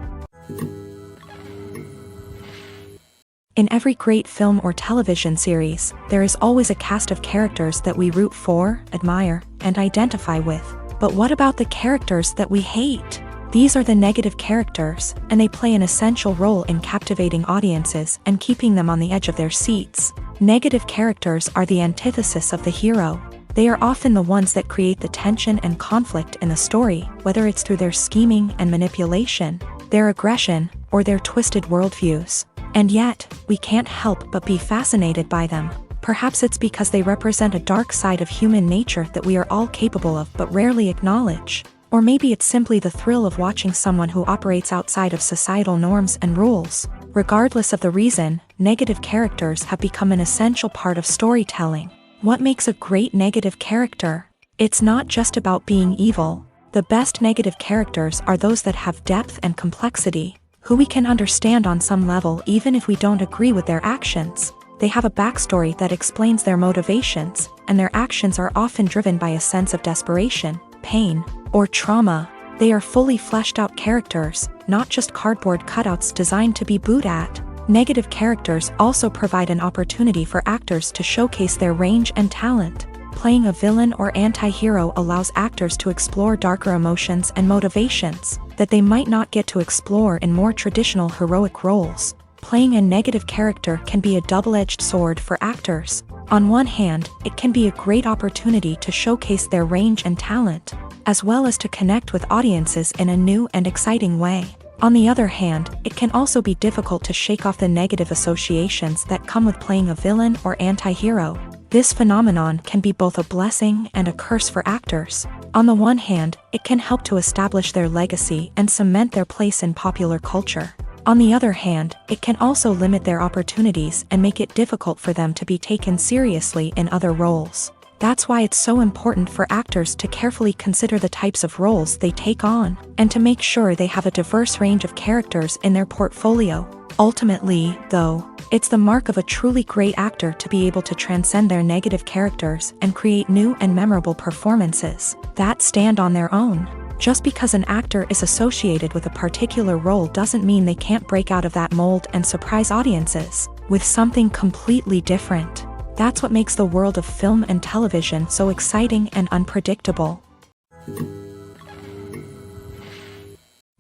In every great film or television series, there is always a cast of characters that we root for, admire, and identify with. But what about the characters that we hate? These are the negative characters, and they play an essential role in captivating audiences and keeping them on the edge of their seats. Negative characters are the antithesis of the hero. They are often the ones that create the tension and conflict in the story, whether it's through their scheming and manipulation, their aggression, or their twisted worldviews. And yet, we can't help but be fascinated by them. Perhaps it's because they represent a dark side of human nature that we are all capable of but rarely acknowledge. Or maybe it's simply the thrill of watching someone who operates outside of societal norms and rules. Regardless of the reason, negative characters have become an essential part of storytelling. What makes a great negative character? It's not just about being evil. The best negative characters are those that have depth and complexity, who we can understand on some level even if we don't agree with their actions. They have a backstory that explains their motivations, and their actions are often driven by a sense of desperation, pain, or trauma. They are fully fleshed out characters, not just cardboard cutouts designed to be booed at. Negative characters also provide an opportunity for actors to showcase their range and talent. Playing a villain or anti-hero allows actors to explore darker emotions and motivations that they might not get to explore in more traditional heroic roles. Playing a negative character can be a double-edged sword for actors. On one hand, it can be a great opportunity to showcase their range and talent, as well as to connect with audiences in a new and exciting way. On the other hand, it can also be difficult to shake off the negative associations that come with playing a villain or anti-hero. This phenomenon can be both a blessing and a curse for actors. On the one hand, it can help to establish their legacy and cement their place in popular culture. On the other hand, it can also limit their opportunities and make it difficult for them to be taken seriously in other roles. That's why it's so important for actors to carefully consider the types of roles they take on, and to make sure they have a diverse range of characters in their portfolio. Ultimately, though, it's the mark of a truly great actor to be able to transcend their negative characters and create new and memorable performances that stand on their own. Just because an actor is associated with a particular role doesn't mean they can't break out of that mold and surprise audiences with something completely different. That's what makes the world of film and television so exciting and unpredictable.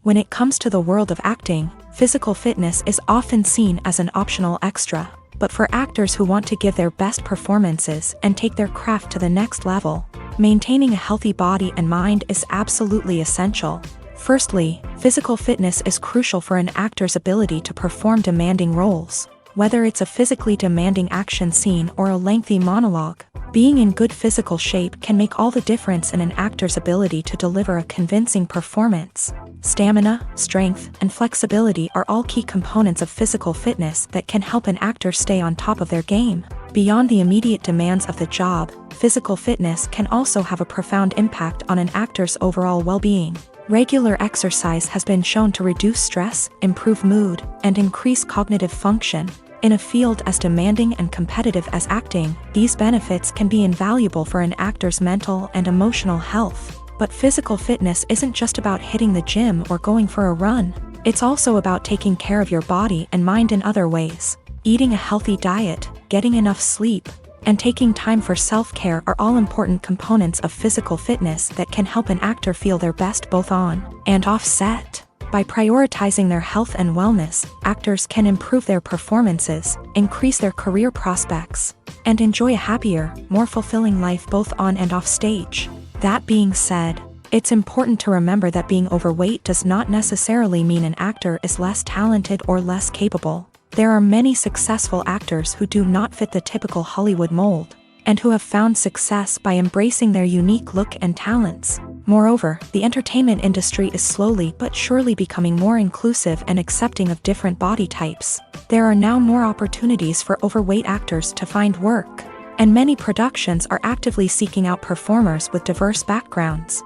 When it comes to the world of acting, physical fitness is often seen as an optional extra. But for actors who want to give their best performances and take their craft to the next level, maintaining a healthy body and mind is absolutely essential. Firstly, physical fitness is crucial for an actor's ability to perform demanding roles. Whether it's a physically demanding action scene or a lengthy monologue, being in good physical shape can make all the difference in an actor's ability to deliver a convincing performance. Stamina, strength, and flexibility are all key components of physical fitness that can help an actor stay on top of their game. Beyond the immediate demands of the job, physical fitness can also have a profound impact on an actor's overall well-being. Regular exercise has been shown to reduce stress, improve mood, and increase cognitive function. In a field as demanding and competitive as acting, these benefits can be invaluable for an actor's mental and emotional health. But physical fitness isn't just about hitting the gym or going for a run. It's also about taking care of your body and mind in other ways. Eating a healthy diet, getting enough sleep, and taking time for self-care are all important components of physical fitness that can help an actor feel their best both on and off set. By prioritizing their health and wellness, actors can improve their performances, increase their career prospects, and enjoy a happier, more fulfilling life both on and off stage. That being said, it's important to remember that being overweight does not necessarily mean an actor is less talented or less capable. There are many successful actors who do not fit the typical Hollywood mold, and who have found success by embracing their unique look and talents. Moreover, the entertainment industry is slowly but surely becoming more inclusive and accepting of different body types. There are now more opportunities for overweight actors to find work, and many productions are actively seeking out performers with diverse backgrounds.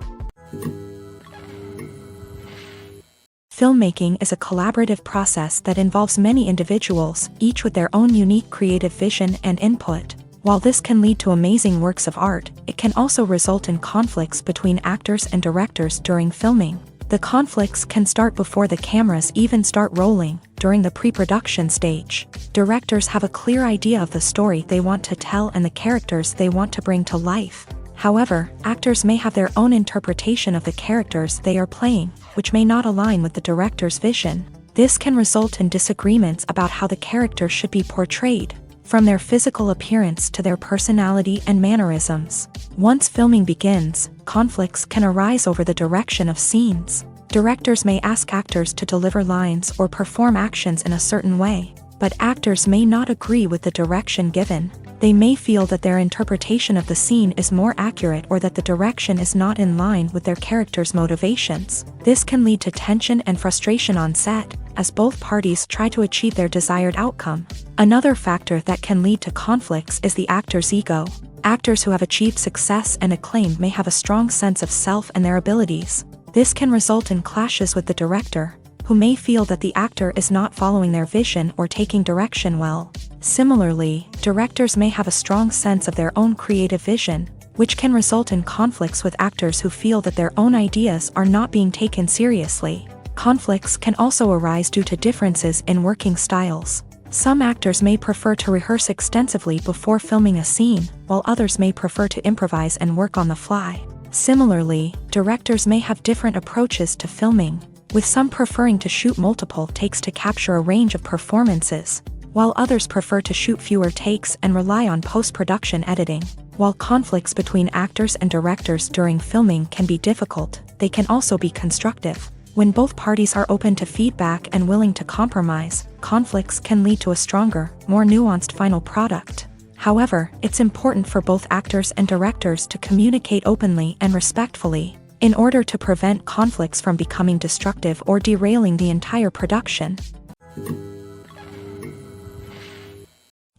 Filmmaking is a collaborative process that involves many individuals, each with their own unique creative vision and input. While this can lead to amazing works of art, it can also result in conflicts between actors and directors during filming. The conflicts can start before the cameras even start rolling, during the pre-production stage. Directors have a clear idea of the story they want to tell and the characters they want to bring to life. However, actors may have their own interpretation of the characters they are playing, which may not align with the director's vision. This can result in disagreements about how the character should be portrayed, from their physical appearance to their personality and mannerisms. Once filming begins, conflicts can arise over the direction of scenes. Directors may ask actors to deliver lines or perform actions in a certain way, but actors may not agree with the direction given. They may feel that their interpretation of the scene is more accurate or that the direction is not in line with their character's motivations. This can lead to tension and frustration on set, as both parties try to achieve their desired outcome. Another factor that can lead to conflicts is the actor's ego. Actors who have achieved success and acclaim may have a strong sense of self and their abilities. This can result in clashes with the director, who may feel that the actor is not following their vision or taking direction well. Similarly, directors may have a strong sense of their own creative vision, which can result in conflicts with actors who feel that their own ideas are not being taken seriously. Conflicts can also arise due to differences in working styles. Some actors may prefer to rehearse extensively before filming a scene, while others may prefer to improvise and work on the fly. Similarly, directors may have different approaches to filming, with some preferring to shoot multiple takes to capture a range of performances, while others prefer to shoot fewer takes and rely on post-production editing. While conflicts between actors and directors during filming can be difficult, they can also be constructive. When both parties are open to feedback and willing to compromise, conflicts can lead to a stronger, more nuanced final product. However, it's important for both actors and directors to communicate openly and respectfully, in order to prevent conflicts from becoming destructive or derailing the entire production.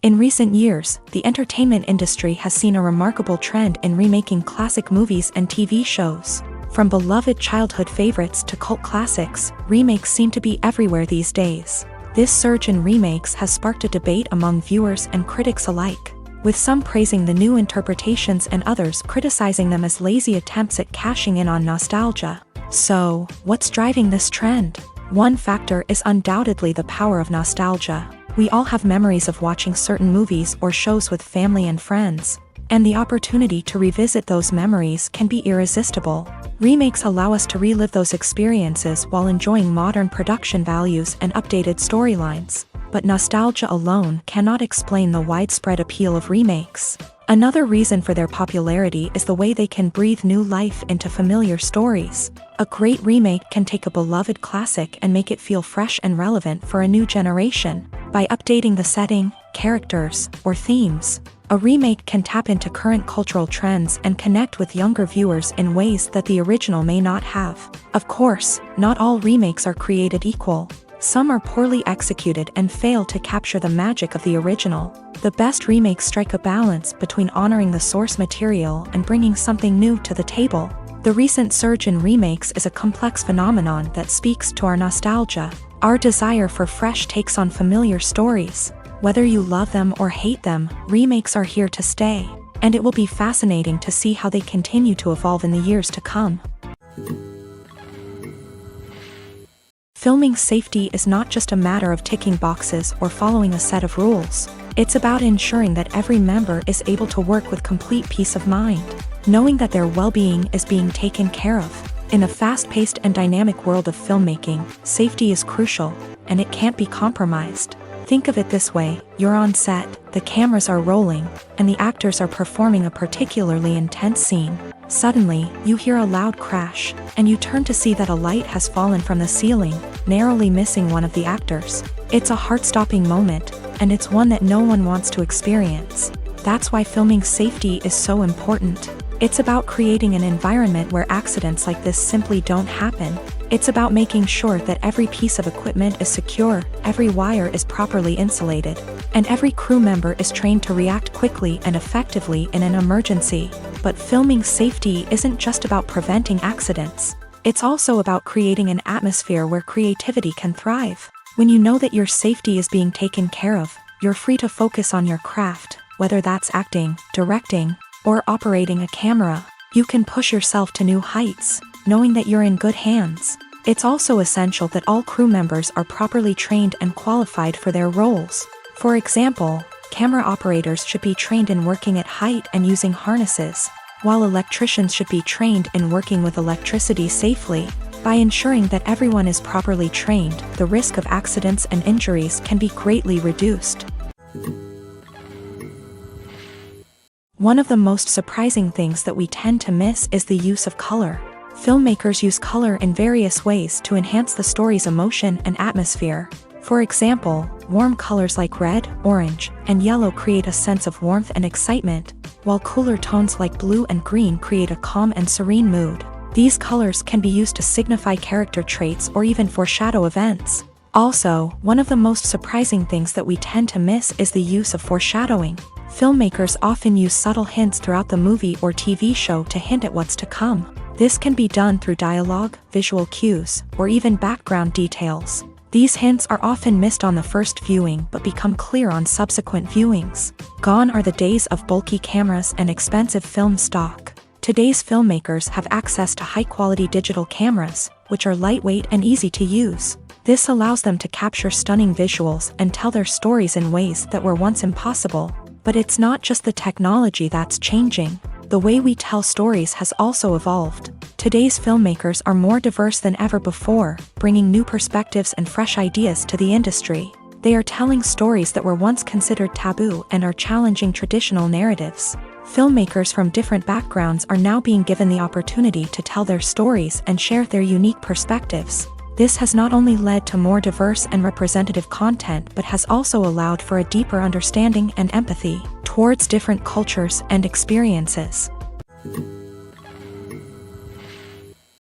In recent years, the entertainment industry has seen a remarkable trend in remaking classic movies and TV shows. From beloved childhood favorites to cult classics, remakes seem to be everywhere these days. This surge in remakes has sparked a debate among viewers and critics alike, with some praising the new interpretations and others criticizing them as lazy attempts at cashing in on nostalgia. So, what's driving this trend? One factor is undoubtedly the power of nostalgia. We all have memories of watching certain movies or shows with family and friends, and the opportunity to revisit those memories can be irresistible. Remakes allow us to relive those experiences while enjoying modern production values and updated storylines. But nostalgia alone cannot explain the widespread appeal of remakes. Another reason for their popularity is the way they can breathe new life into familiar stories. A great remake can take a beloved classic and make it feel fresh and relevant for a new generation. By updating the setting, characters, or themes, a remake can tap into current cultural trends and connect with younger viewers in ways that the original may not have. Of course, not all remakes are created equal. Some are poorly executed and fail to capture the magic of the original. The best remakes strike a balance between honoring the source material and bringing something new to the table. The recent surge in remakes is a complex phenomenon that speaks to our nostalgia, our desire for fresh takes on familiar stories. Whether you love them or hate them, remakes are here to stay, and it will be fascinating to see how they continue to evolve in the years to come. Filming safety is not just a matter of ticking boxes or following a set of rules. It's about ensuring that every member is able to work with complete peace of mind, knowing that their well-being is being taken care of. In a fast-paced and dynamic world of filmmaking, safety is crucial, and it can't be compromised. Think of it this way: you're on set, the cameras are rolling, and the actors are performing a particularly intense scene. Suddenly, you hear a loud crash, and you turn to see that a light has fallen from the ceiling, narrowly missing one of the actors. It's a heart-stopping moment, and it's one that no one wants to experience. That's why filming safety is so important. It's about creating an environment where accidents like this simply don't happen. It's about making sure that every piece of equipment is secure, every wire is properly insulated, and every crew member is trained to react quickly and effectively in an emergency. But filming safety isn't just about preventing accidents. It's also about creating an atmosphere where creativity can thrive. When you know that your safety is being taken care of, you're free to focus on your craft, whether that's acting, directing, or operating a camera. You can push yourself to new heights, knowing that you're in good hands. It's also essential that all crew members are properly trained and qualified for their roles. For example, camera operators should be trained in working at height and using harnesses, while electricians should be trained in working with electricity safely. By ensuring that everyone is properly trained, the risk of accidents and injuries can be greatly reduced. One of the most surprising things that we tend to miss is the use of color. Filmmakers use color in various ways to enhance the story's emotion and atmosphere. For example, warm colors like red, orange, and yellow create a sense of warmth and excitement, while cooler tones like blue and green create a calm and serene mood. These colors can be used to signify character traits or even foreshadow events. Also, one of the most surprising things that we tend to miss is the use of foreshadowing. Filmmakers often use subtle hints throughout the movie or TV show to hint at what's to come. This can be done through dialogue, visual cues, or even background details. These hints are often missed on the first viewing but become clear on subsequent viewings. Gone are the days of bulky cameras and expensive film stock. Today's filmmakers have access to high-quality digital cameras, which are lightweight and easy to use. This allows them to capture stunning visuals and tell their stories in ways that were once impossible. But it's not just the technology that's changing. The way we tell stories has also evolved. Today's filmmakers are more diverse than ever before, bringing new perspectives and fresh ideas to the industry. They are telling stories that were once considered taboo and are challenging traditional narratives. Filmmakers from different backgrounds are now being given the opportunity to tell their stories and share their unique perspectives. This has not only led to more diverse and representative content but has also allowed for a deeper understanding and empathy towards different cultures and experiences.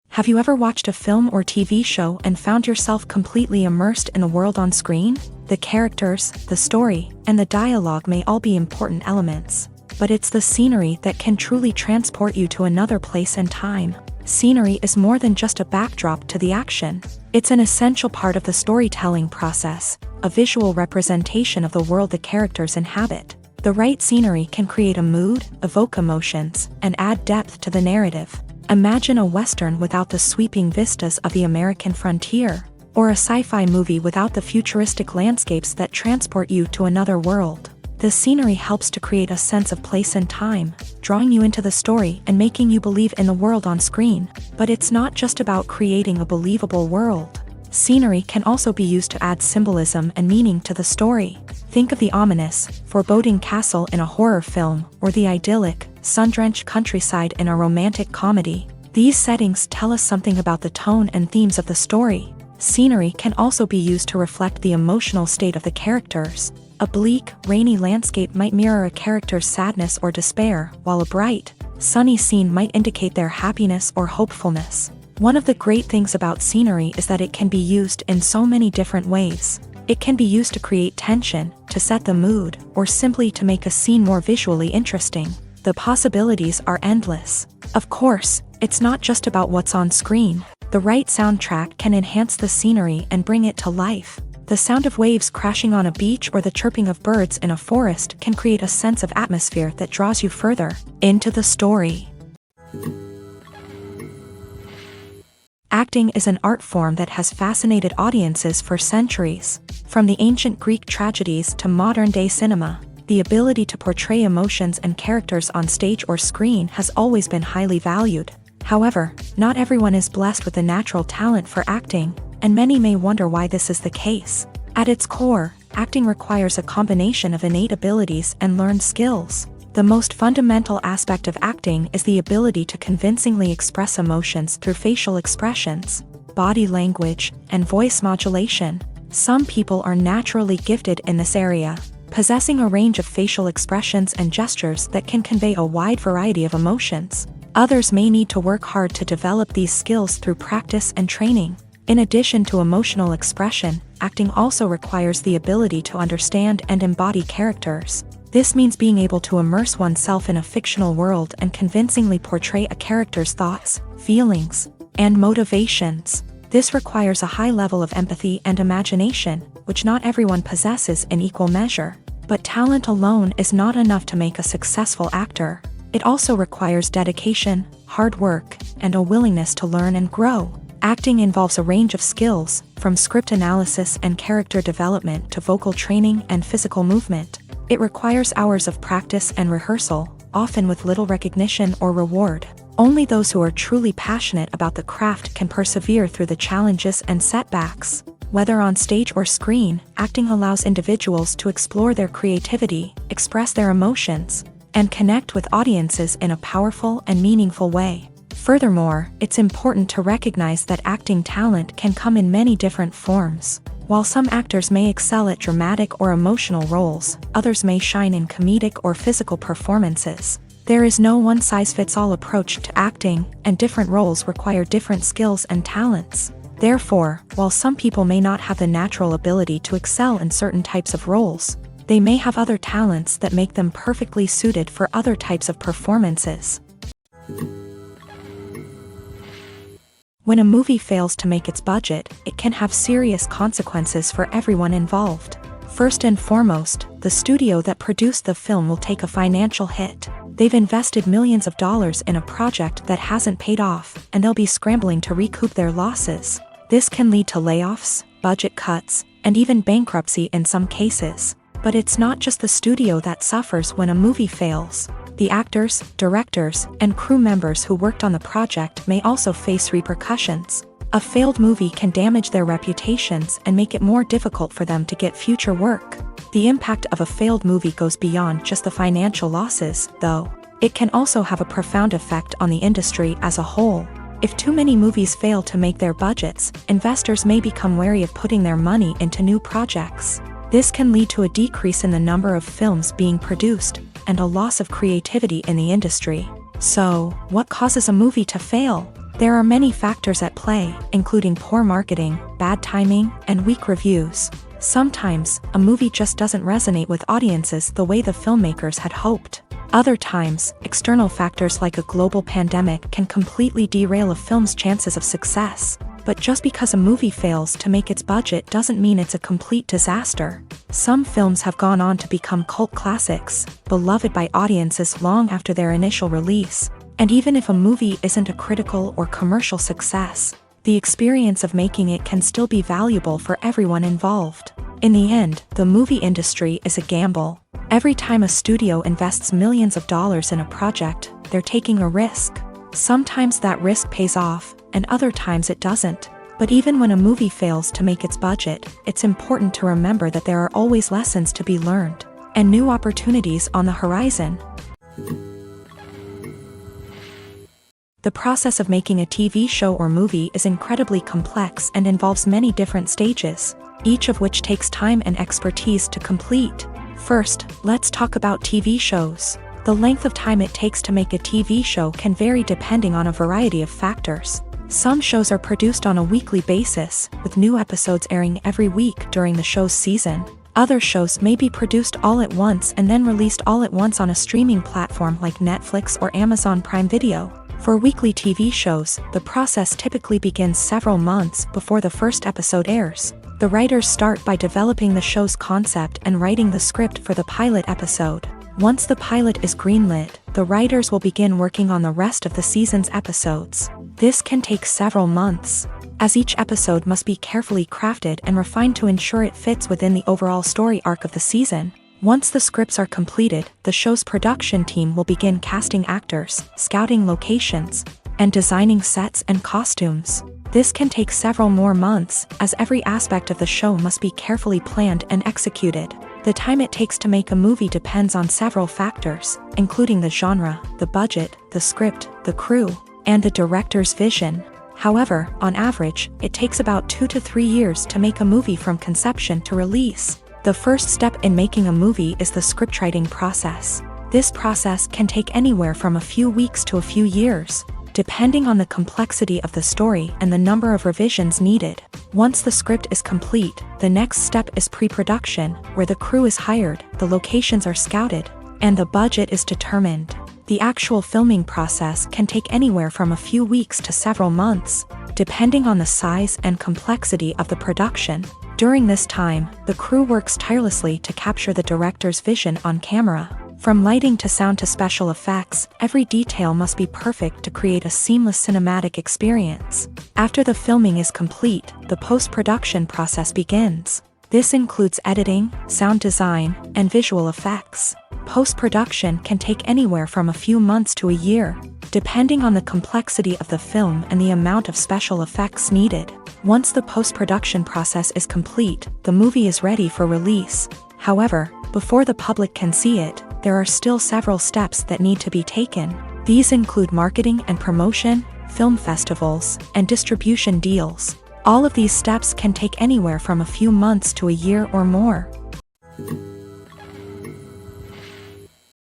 Have you ever watched a film or TV show and found yourself completely immersed in the world on screen? The characters, the story, and the dialogue may all be important elements, but it's the scenery that can truly transport you to another place and time. Scenery is more than just a backdrop to the action. It's an essential part of the storytelling process, a visual representation of the world the characters inhabit. The right scenery can create a mood, evoke emotions, and add depth to the narrative. Imagine a Western without the sweeping vistas of the American frontier, or a sci-fi movie without the futuristic landscapes that transport you to another world. The scenery helps to create a sense of place and time, drawing you into the story and making you believe in the world on screen. But it's not just about creating a believable world. Scenery can also be used to add symbolism and meaning to the story. Think of the ominous, foreboding castle in a horror film, or the idyllic, sun-drenched countryside in a romantic comedy. These settings tell us something about the tone and themes of the story. Scenery can also be used to reflect the emotional state of the characters. A bleak, rainy landscape might mirror a character's sadness or despair, while a bright, sunny scene might indicate their happiness or hopefulness. One of the great things about scenery is that it can be used in so many different ways. It can be used to create tension, to set the mood, or simply to make a scene more visually interesting. The possibilities are endless. Of course, it's not just about what's on screen. The right soundtrack can enhance the scenery and bring it to life. The sound of waves crashing on a beach or the chirping of birds in a forest can create a sense of atmosphere that draws you further into the story. Acting is an art form that has fascinated audiences for centuries. From the ancient Greek tragedies to modern-day cinema, the ability to portray emotions and characters on stage or screen has always been highly valued. However, not everyone is blessed with a natural talent for acting, and many may wonder why this is the case. At its core, acting requires a combination of innate abilities and learned skills. The most fundamental aspect of acting is the ability to convincingly express emotions through facial expressions, body language, and voice modulation. Some people are naturally gifted in this area, possessing a range of facial expressions and gestures that can convey a wide variety of emotions. Others may need to work hard to develop these skills through practice and training. In addition to emotional expression, acting also requires the ability to understand and embody characters. This means being able to immerse oneself in a fictional world and convincingly portray a character's thoughts, feelings, and motivations. This requires a high level of empathy and imagination, which not everyone possesses in equal measure. But talent alone is not enough to make a successful actor. It also requires dedication, hard work, and a willingness to learn and grow. Acting involves a range of skills, from script analysis and character development to vocal training and physical movement. It requires hours of practice and rehearsal, often with little recognition or reward. Only those who are truly passionate about the craft can persevere through the challenges and setbacks. Whether on stage or screen, acting allows individuals to explore their creativity, express their emotions, and connect with audiences in a powerful and meaningful way. Furthermore, it's important to recognize that acting talent can come in many different forms. While some actors may excel at dramatic or emotional roles, others may shine in comedic or physical performances. There is no one-size-fits-all approach to acting, and different roles require different skills and talents. Therefore, while some people may not have the natural ability to excel in certain types of roles, they may have other talents that make them perfectly suited for other types of performances. When a movie fails to make its budget, it can have serious consequences for everyone involved. First and foremost, the studio that produced the film will take a financial hit. They've invested millions of dollars in a project that hasn't paid off, and they'll be scrambling to recoup their losses. This can lead to layoffs, budget cuts, and even bankruptcy in some cases. But it's not just the studio that suffers when a movie fails. The actors, directors, and crew members who worked on the project may also face repercussions. A failed movie can damage their reputations and make it more difficult for them to get future work. The impact of a failed movie goes beyond just the financial losses, though. It can also have a profound effect on the industry as a whole. If too many movies fail to make their budgets, investors may become wary of putting their money into new projects. This can lead to a decrease in the number of films being produced, and a loss of creativity in the industry. So, what causes a movie to fail? There are many factors at play, including poor marketing, bad timing, and weak reviews. Sometimes, a movie just doesn't resonate with audiences the way the filmmakers had hoped. Other times, external factors like a global pandemic can completely derail a film's chances of success. But just because a movie fails to make its budget doesn't mean it's a complete disaster. Some films have gone on to become cult classics, beloved by audiences long after their initial release. And even if a movie isn't a critical or commercial success, the experience of making it can still be valuable for everyone involved. In the end, the movie industry is a gamble. Every time a studio invests millions of dollars in a project, they're taking a risk. Sometimes that risk pays off, and other times it doesn't. But even when a movie fails to make its budget, it's important to remember that there are always lessons to be learned, and new opportunities on the horizon. The process of making a TV show or movie is incredibly complex and involves many different stages, each of which takes time and expertise to complete. First, let's talk about TV shows. The length of time it takes to make a TV show can vary depending on a variety of factors. Some shows are produced on a weekly basis, with new episodes airing every week during the show's season. Other shows may be produced all at once and then released all at once on a streaming platform like Netflix or Amazon Prime Video. For weekly TV shows, the process typically begins several months before the first episode airs. The writers start by developing the show's concept and writing the script for the pilot episode. Once the pilot is greenlit, the writers will begin working on the rest of the season's episodes. This can take several months, as each episode must be carefully crafted and refined to ensure it fits within the overall story arc of the season. Once the scripts are completed, the show's production team will begin casting actors, scouting locations, and designing sets and costumes. This can take several more months, as every aspect of the show must be carefully planned and executed. The time it takes to make a movie depends on several factors, including the genre, the budget, the script, the crew, and the director's vision. However, on average, it takes about 2 to 3 years to make a movie from conception to release. The first step in making a movie is the scriptwriting process. This process can take anywhere from a few weeks to a few years, depending on the complexity of the story and the number of revisions needed. Once the script is complete, the next step is pre-production, where the crew is hired, the locations are scouted, and the budget is determined. The actual filming process can take anywhere from a few weeks to several months, depending on the size and complexity of the production. During this time, the crew works tirelessly to capture the director's vision on camera. From lighting to sound to special effects, every detail must be perfect to create a seamless cinematic experience. After the filming is complete, the post-production process begins. This includes editing, sound design, and visual effects. Post-production can take anywhere from a few months to a year, depending on the complexity of the film and the amount of special effects needed. Once the post-production process is complete, the movie is ready for release. However, before the public can see it, there are still several steps that need to be taken. These include marketing and promotion, film festivals, and distribution deals. All of these steps can take anywhere from a few months to a year or more.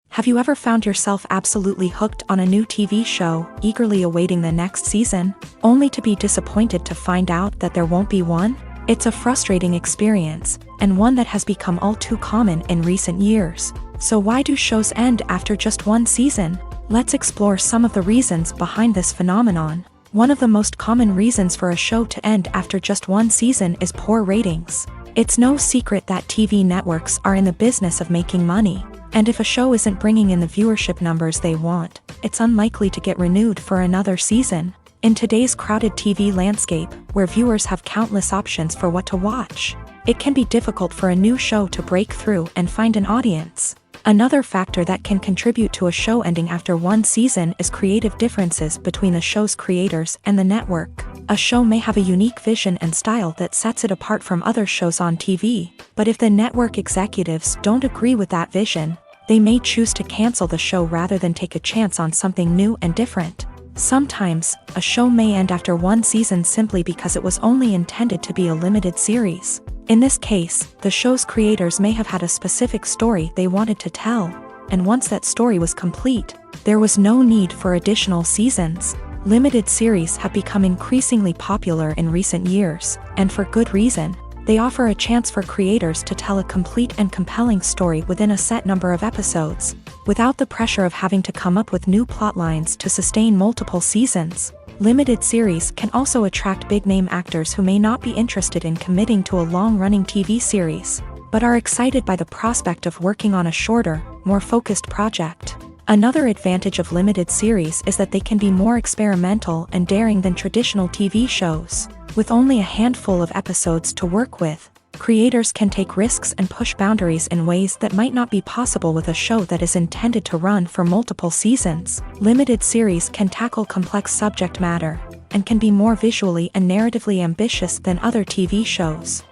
Have you ever found yourself absolutely hooked on a new TV show, eagerly awaiting the next season, only to be disappointed to find out that there won't be one? It's a frustrating experience, and one that has become all too common in recent years. So why do shows end after just one season? Let's explore some of the reasons behind this phenomenon. One of the most common reasons for a show to end after just one season is poor ratings. It's no secret that TV networks are in the business of making money. And if a show isn't bringing in the viewership numbers they want, it's unlikely to get renewed for another season. In today's crowded TV landscape, where viewers have countless options for what to watch, it can be difficult for a new show to break through and find an audience. Another factor that can contribute to a show ending after one season is creative differences between the show's creators and the network. A show may have a unique vision and style that sets it apart from other shows on TV, but if the network executives don't agree with that vision, they may choose to cancel the show rather than take a chance on something new and different. Sometimes, a show may end after one season simply because it was only intended to be a limited series. In this case, the show's creators may have had a specific story they wanted to tell, and once that story was complete, there was no need for additional seasons. Limited series have become increasingly popular in recent years, and for good reason. They offer a chance for creators to tell a complete and compelling story within a set number of episodes, without the pressure of having to come up with new plot lines to sustain multiple seasons. Limited series can also attract big-name actors who may not be interested in committing to a long-running TV series, but are excited by the prospect of working on a shorter, more focused project. Another advantage of limited series is that they can be more experimental and daring than traditional TV shows. With only a handful of episodes to work with, creators can take risks and push boundaries in ways that might not be possible with a show that is intended to run for multiple seasons. Limited series can tackle complex subject matter, and can be more visually and narratively ambitious than other TV shows.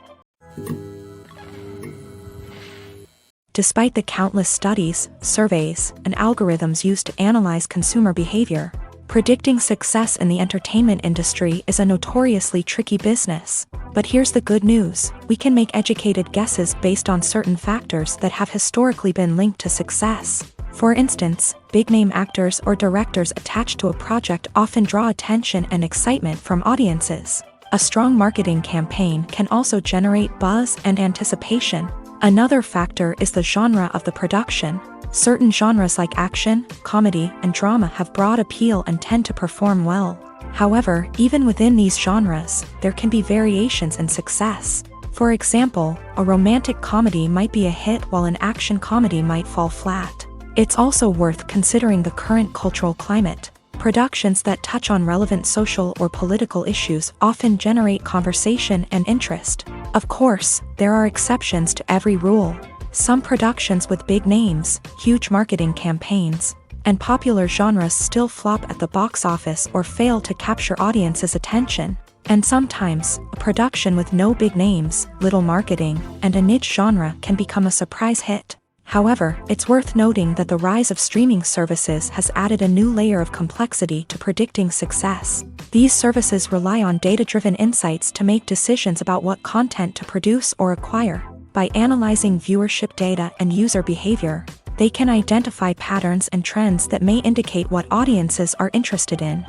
Despite the countless studies, surveys, and algorithms used to analyze consumer behavior, predicting success in the entertainment industry is a notoriously tricky business. But here's the good news: we can make educated guesses based on certain factors that have historically been linked to success. For instance, big-name actors or directors attached to a project often draw attention and excitement from audiences. A strong marketing campaign can also generate buzz and anticipation. Another factor is the genre of the production. Certain genres like action, comedy, and drama have broad appeal and tend to perform well. However, even within these genres, there can be variations in success. For example, a romantic comedy might be a hit while an action comedy might fall flat. It's also worth considering the current cultural climate. Productions that touch on relevant social or political issues often generate conversation and interest. Of course, there are exceptions to every rule. Some productions with big names, huge marketing campaigns, and popular genres still flop at the box office or fail to capture audiences' attention. And sometimes, a production with no big names, little marketing, and a niche genre can become a surprise hit. However, it's worth noting that the rise of streaming services has added a new layer of complexity to predicting success. These services rely on data-driven insights to make decisions about what content to produce or acquire. By analyzing viewership data and user behavior, they can identify patterns and trends that may indicate what audiences are interested in.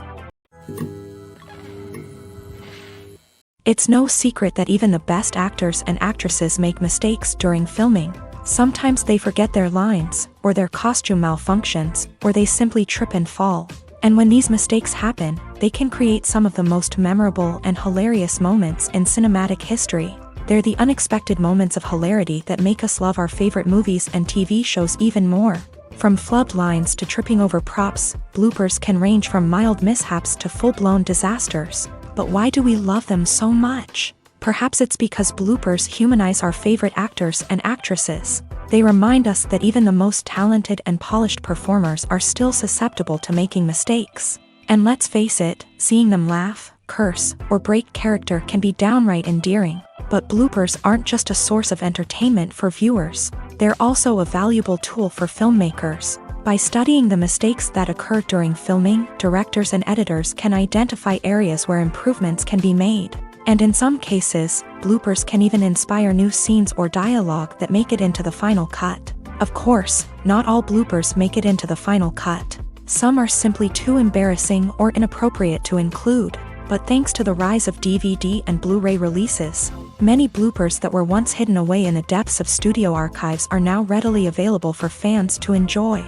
It's no secret that even the best actors and actresses make mistakes during filming. Sometimes they forget their lines, or their costume malfunctions, or they simply trip and fall. And when these mistakes happen, they can create some of the most memorable and hilarious moments in cinematic history. They're the unexpected moments of hilarity that make us love our favorite movies and TV shows even more. From flubbed lines to tripping over props, bloopers can range from mild mishaps to full-blown disasters. But why do we love them so much? Perhaps it's because bloopers humanize our favorite actors and actresses. They remind us that even the most talented and polished performers are still susceptible to making mistakes. And let's face it, seeing them laugh, curse, or break character can be downright endearing. But bloopers aren't just a source of entertainment for viewers. They're also a valuable tool for filmmakers. By studying the mistakes that occur during filming, directors and editors can identify areas where improvements can be made. And in some cases, bloopers can even inspire new scenes or dialogue that make it into the final cut. Of course, not all bloopers make it into the final cut. Some are simply too embarrassing or inappropriate to include. But thanks to the rise of DVD and Blu-ray releases, many bloopers that were once hidden away in the depths of studio archives are now readily available for fans to enjoy.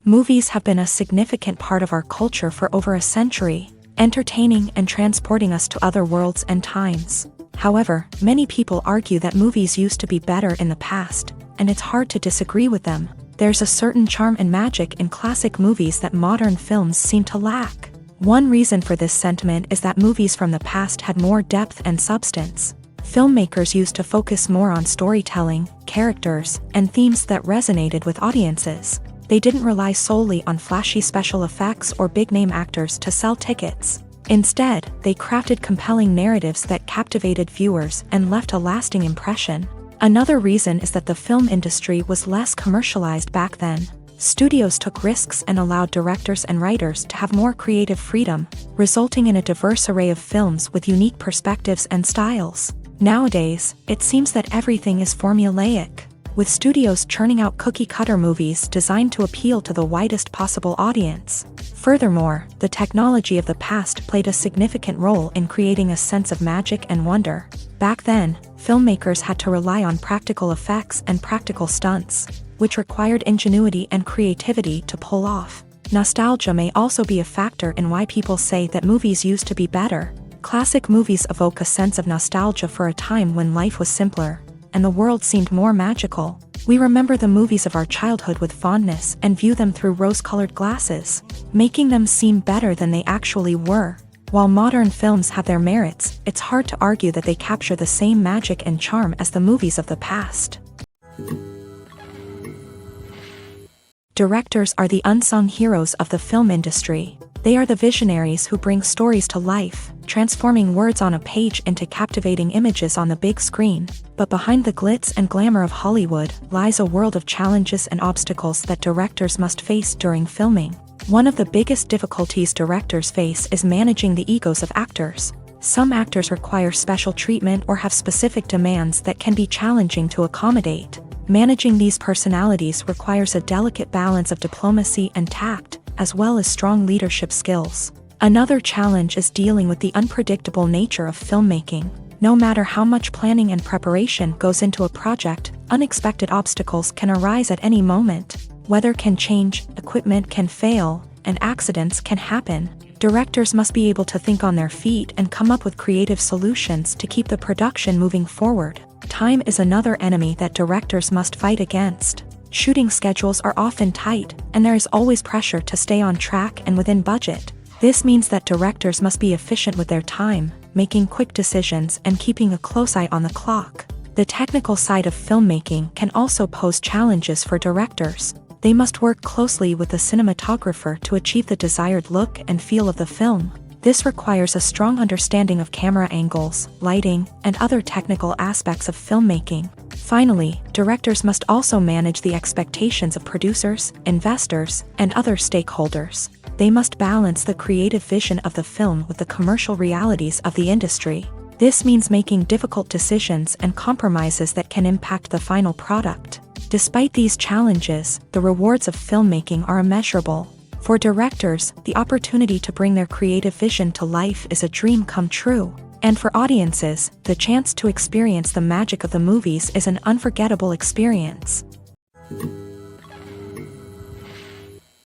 Movies have been a significant part of our culture for over a century, entertaining and transporting us to other worlds and times. However, many people argue that movies used to be better in the past, and it's hard to disagree with them. There's a certain charm and magic in classic movies that modern films seem to lack. One reason for this sentiment is that movies from the past had more depth and substance. Filmmakers used to focus more on storytelling, characters, and themes that resonated with audiences. They didn't rely solely on flashy special effects or big-name actors to sell tickets. Instead, they crafted compelling narratives that captivated viewers and left a lasting impression. Another reason is that the film industry was less commercialized back then. Studios took risks and allowed directors and writers to have more creative freedom, resulting in a diverse array of films with unique perspectives and styles. Nowadays, it seems that everything is formulaic, with studios churning out cookie-cutter movies designed to appeal to the widest possible audience. Furthermore, the technology of the past played a significant role in creating a sense of magic and wonder. Back then, filmmakers had to rely on practical effects and practical stunts, which required ingenuity and creativity to pull off. Nostalgia may also be a factor in why people say that movies used to be better. Classic movies evoke a sense of nostalgia for a time when life was simpler, and the world seemed more magical. We remember the movies of our childhood with fondness and view them through rose-colored glasses, making them seem better than they actually were. While modern films have their merits, it's hard to argue that they capture the same magic and charm as the movies of the past. Directors are the unsung heroes of the film industry. They are the visionaries who bring stories to life, transforming words on a page into captivating images on the big screen. But behind the glitz and glamour of Hollywood lies a world of challenges and obstacles that directors must face during filming. One of the biggest difficulties directors face is managing the egos of actors. Some actors require special treatment or have specific demands that can be challenging to accommodate. Managing these personalities requires a delicate balance of diplomacy and tact, as well as strong leadership skills. Another challenge is dealing with the unpredictable nature of filmmaking. No matter how much planning and preparation goes into a project, unexpected obstacles can arise at any moment. Weather can change, equipment can fail, and accidents can happen. Directors must be able to think on their feet and come up with creative solutions to keep the production moving forward. Time is another enemy that directors must fight against. Shooting schedules are often tight, and there is always pressure to stay on track and within budget. This means that directors must be efficient with their time, making quick decisions and keeping a close eye on the clock. The technical side of filmmaking can also pose challenges for directors. They must work closely with the cinematographer to achieve the desired look and feel of the film. This requires a strong understanding of camera angles, lighting, and other technical aspects of filmmaking. Finally, directors must also manage the expectations of producers, investors, and other stakeholders. They must balance the creative vision of the film with the commercial realities of the industry. This means making difficult decisions and compromises that can impact the final product. Despite these challenges, the rewards of filmmaking are immeasurable. For directors, the opportunity to bring their creative vision to life is a dream come true. And for audiences, the chance to experience the magic of the movies is an unforgettable experience.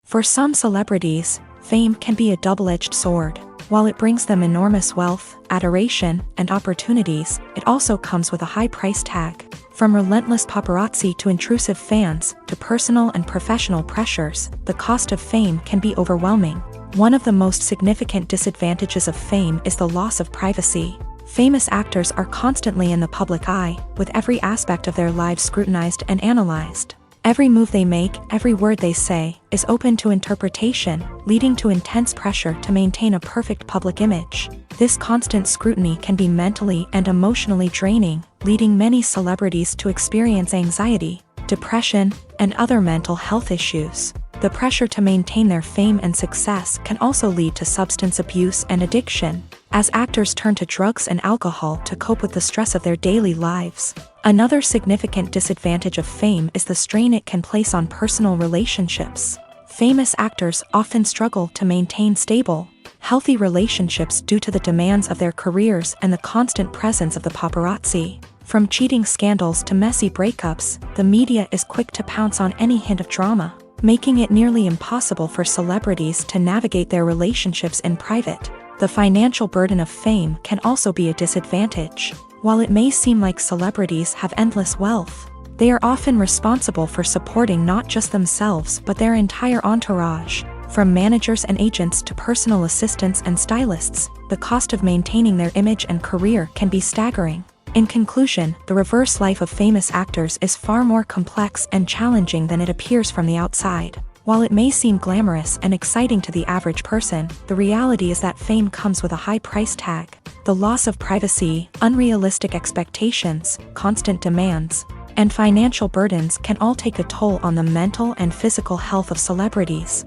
For some celebrities, fame can be a double-edged sword. While it brings them enormous wealth, adoration, and opportunities, it also comes with a high price tag. From relentless paparazzi to intrusive fans, to personal and professional pressures, the cost of fame can be overwhelming. One of the most significant disadvantages of fame is the loss of privacy. Famous actors are constantly in the public eye, with every aspect of their lives scrutinized and analyzed. Every move they make, every word they say, is open to interpretation, leading to intense pressure to maintain a perfect public image. This constant scrutiny can be mentally and emotionally draining, leading many celebrities to experience anxiety, depression, and other mental health issues. The pressure to maintain their fame and success can also lead to substance abuse and addiction, as actors turn to drugs and alcohol to cope with the stress of their daily lives. Another significant disadvantage of fame is the strain it can place on personal relationships. Famous actors often struggle to maintain stable, healthy relationships due to the demands of their careers and the constant presence of the paparazzi. From cheating scandals to messy breakups, the media is quick to pounce on any hint of drama, making it nearly impossible for celebrities to navigate their relationships in private. The financial burden of fame can also be a disadvantage. While it may seem like celebrities have endless wealth, they are often responsible for supporting not just themselves but their entire entourage. From managers and agents to personal assistants and stylists, the cost of maintaining their image and career can be staggering. In conclusion, the reverse life of famous actors is far more complex and challenging than it appears from the outside. While it may seem glamorous and exciting to the average person, the reality is that fame comes with a high price tag. The loss of privacy, unrealistic expectations, constant demands, and financial burdens can all take a toll on the mental and physical health of celebrities.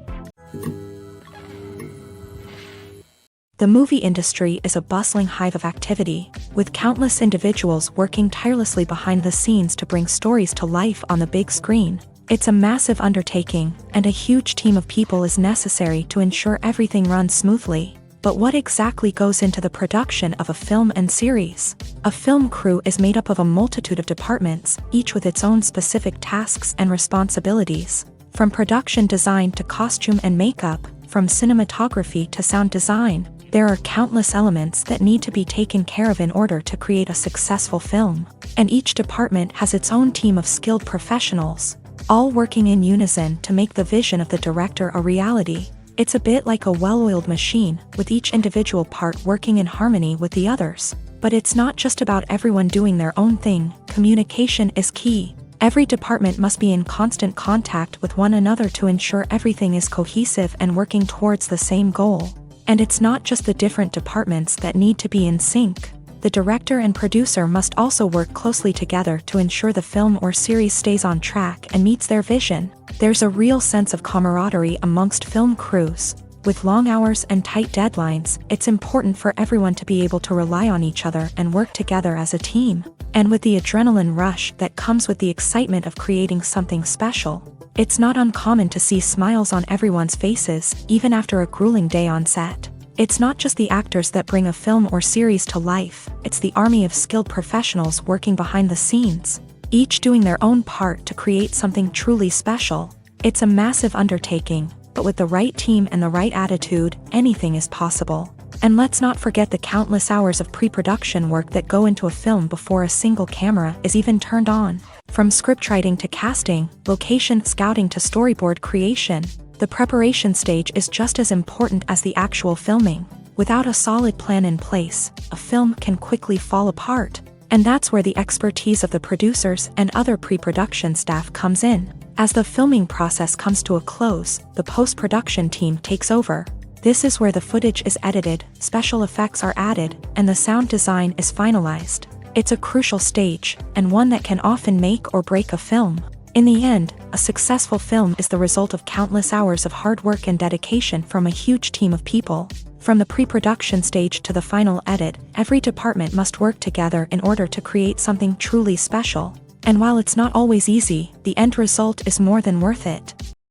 The movie industry is a bustling hive of activity, with countless individuals working tirelessly behind the scenes to bring stories to life on the big screen. It's a massive undertaking, and a huge team of people is necessary to ensure everything runs smoothly. But what exactly goes into the production of a film and series? A film crew is made up of a multitude of departments, each with its own specific tasks and responsibilities. From production design to costume and makeup, from cinematography to sound design, there are countless elements that need to be taken care of in order to create a successful film. And each department has its own team of skilled professionals, all working in unison to make the vision of the director a reality. It's a bit like a well-oiled machine, with each individual part working in harmony with the others. But it's not just about everyone doing their own thing. Communication is key. Every department must be in constant contact with one another to ensure everything is cohesive and working towards the same goal. And it's not just the different departments that need to be in sync. The director and producer must also work closely together to ensure the film or series stays on track and meets their vision. There's a real sense of camaraderie amongst film crews. With long hours and tight deadlines, it's important for everyone to be able to rely on each other and work together as a team. And with the adrenaline rush that comes with the excitement of creating something special, it's not uncommon to see smiles on everyone's faces, even after a grueling day on set. It's not just the actors that bring a film or series to life, it's the army of skilled professionals working behind the scenes, each doing their own part to create something truly special. It's a massive undertaking, but with the right team and the right attitude, anything is possible. And let's not forget the countless hours of pre-production work that go into a film before a single camera is even turned on. From scriptwriting to casting, location scouting to storyboard creation, the preparation stage is just as important as the actual filming. Without a solid plan in place, a film can quickly fall apart. And that's where the expertise of the producers and other pre-production staff comes in. As the filming process comes to a close, the post-production team takes over. This is where the footage is edited, special effects are added, and the sound design is finalized. It's a crucial stage, and one that can often make or break a film. In the end, a successful film is the result of countless hours of hard work and dedication from a huge team of people. From the pre-production stage to the final edit, every department must work together in order to create something truly special. And while it's not always easy, the end result is more than worth it.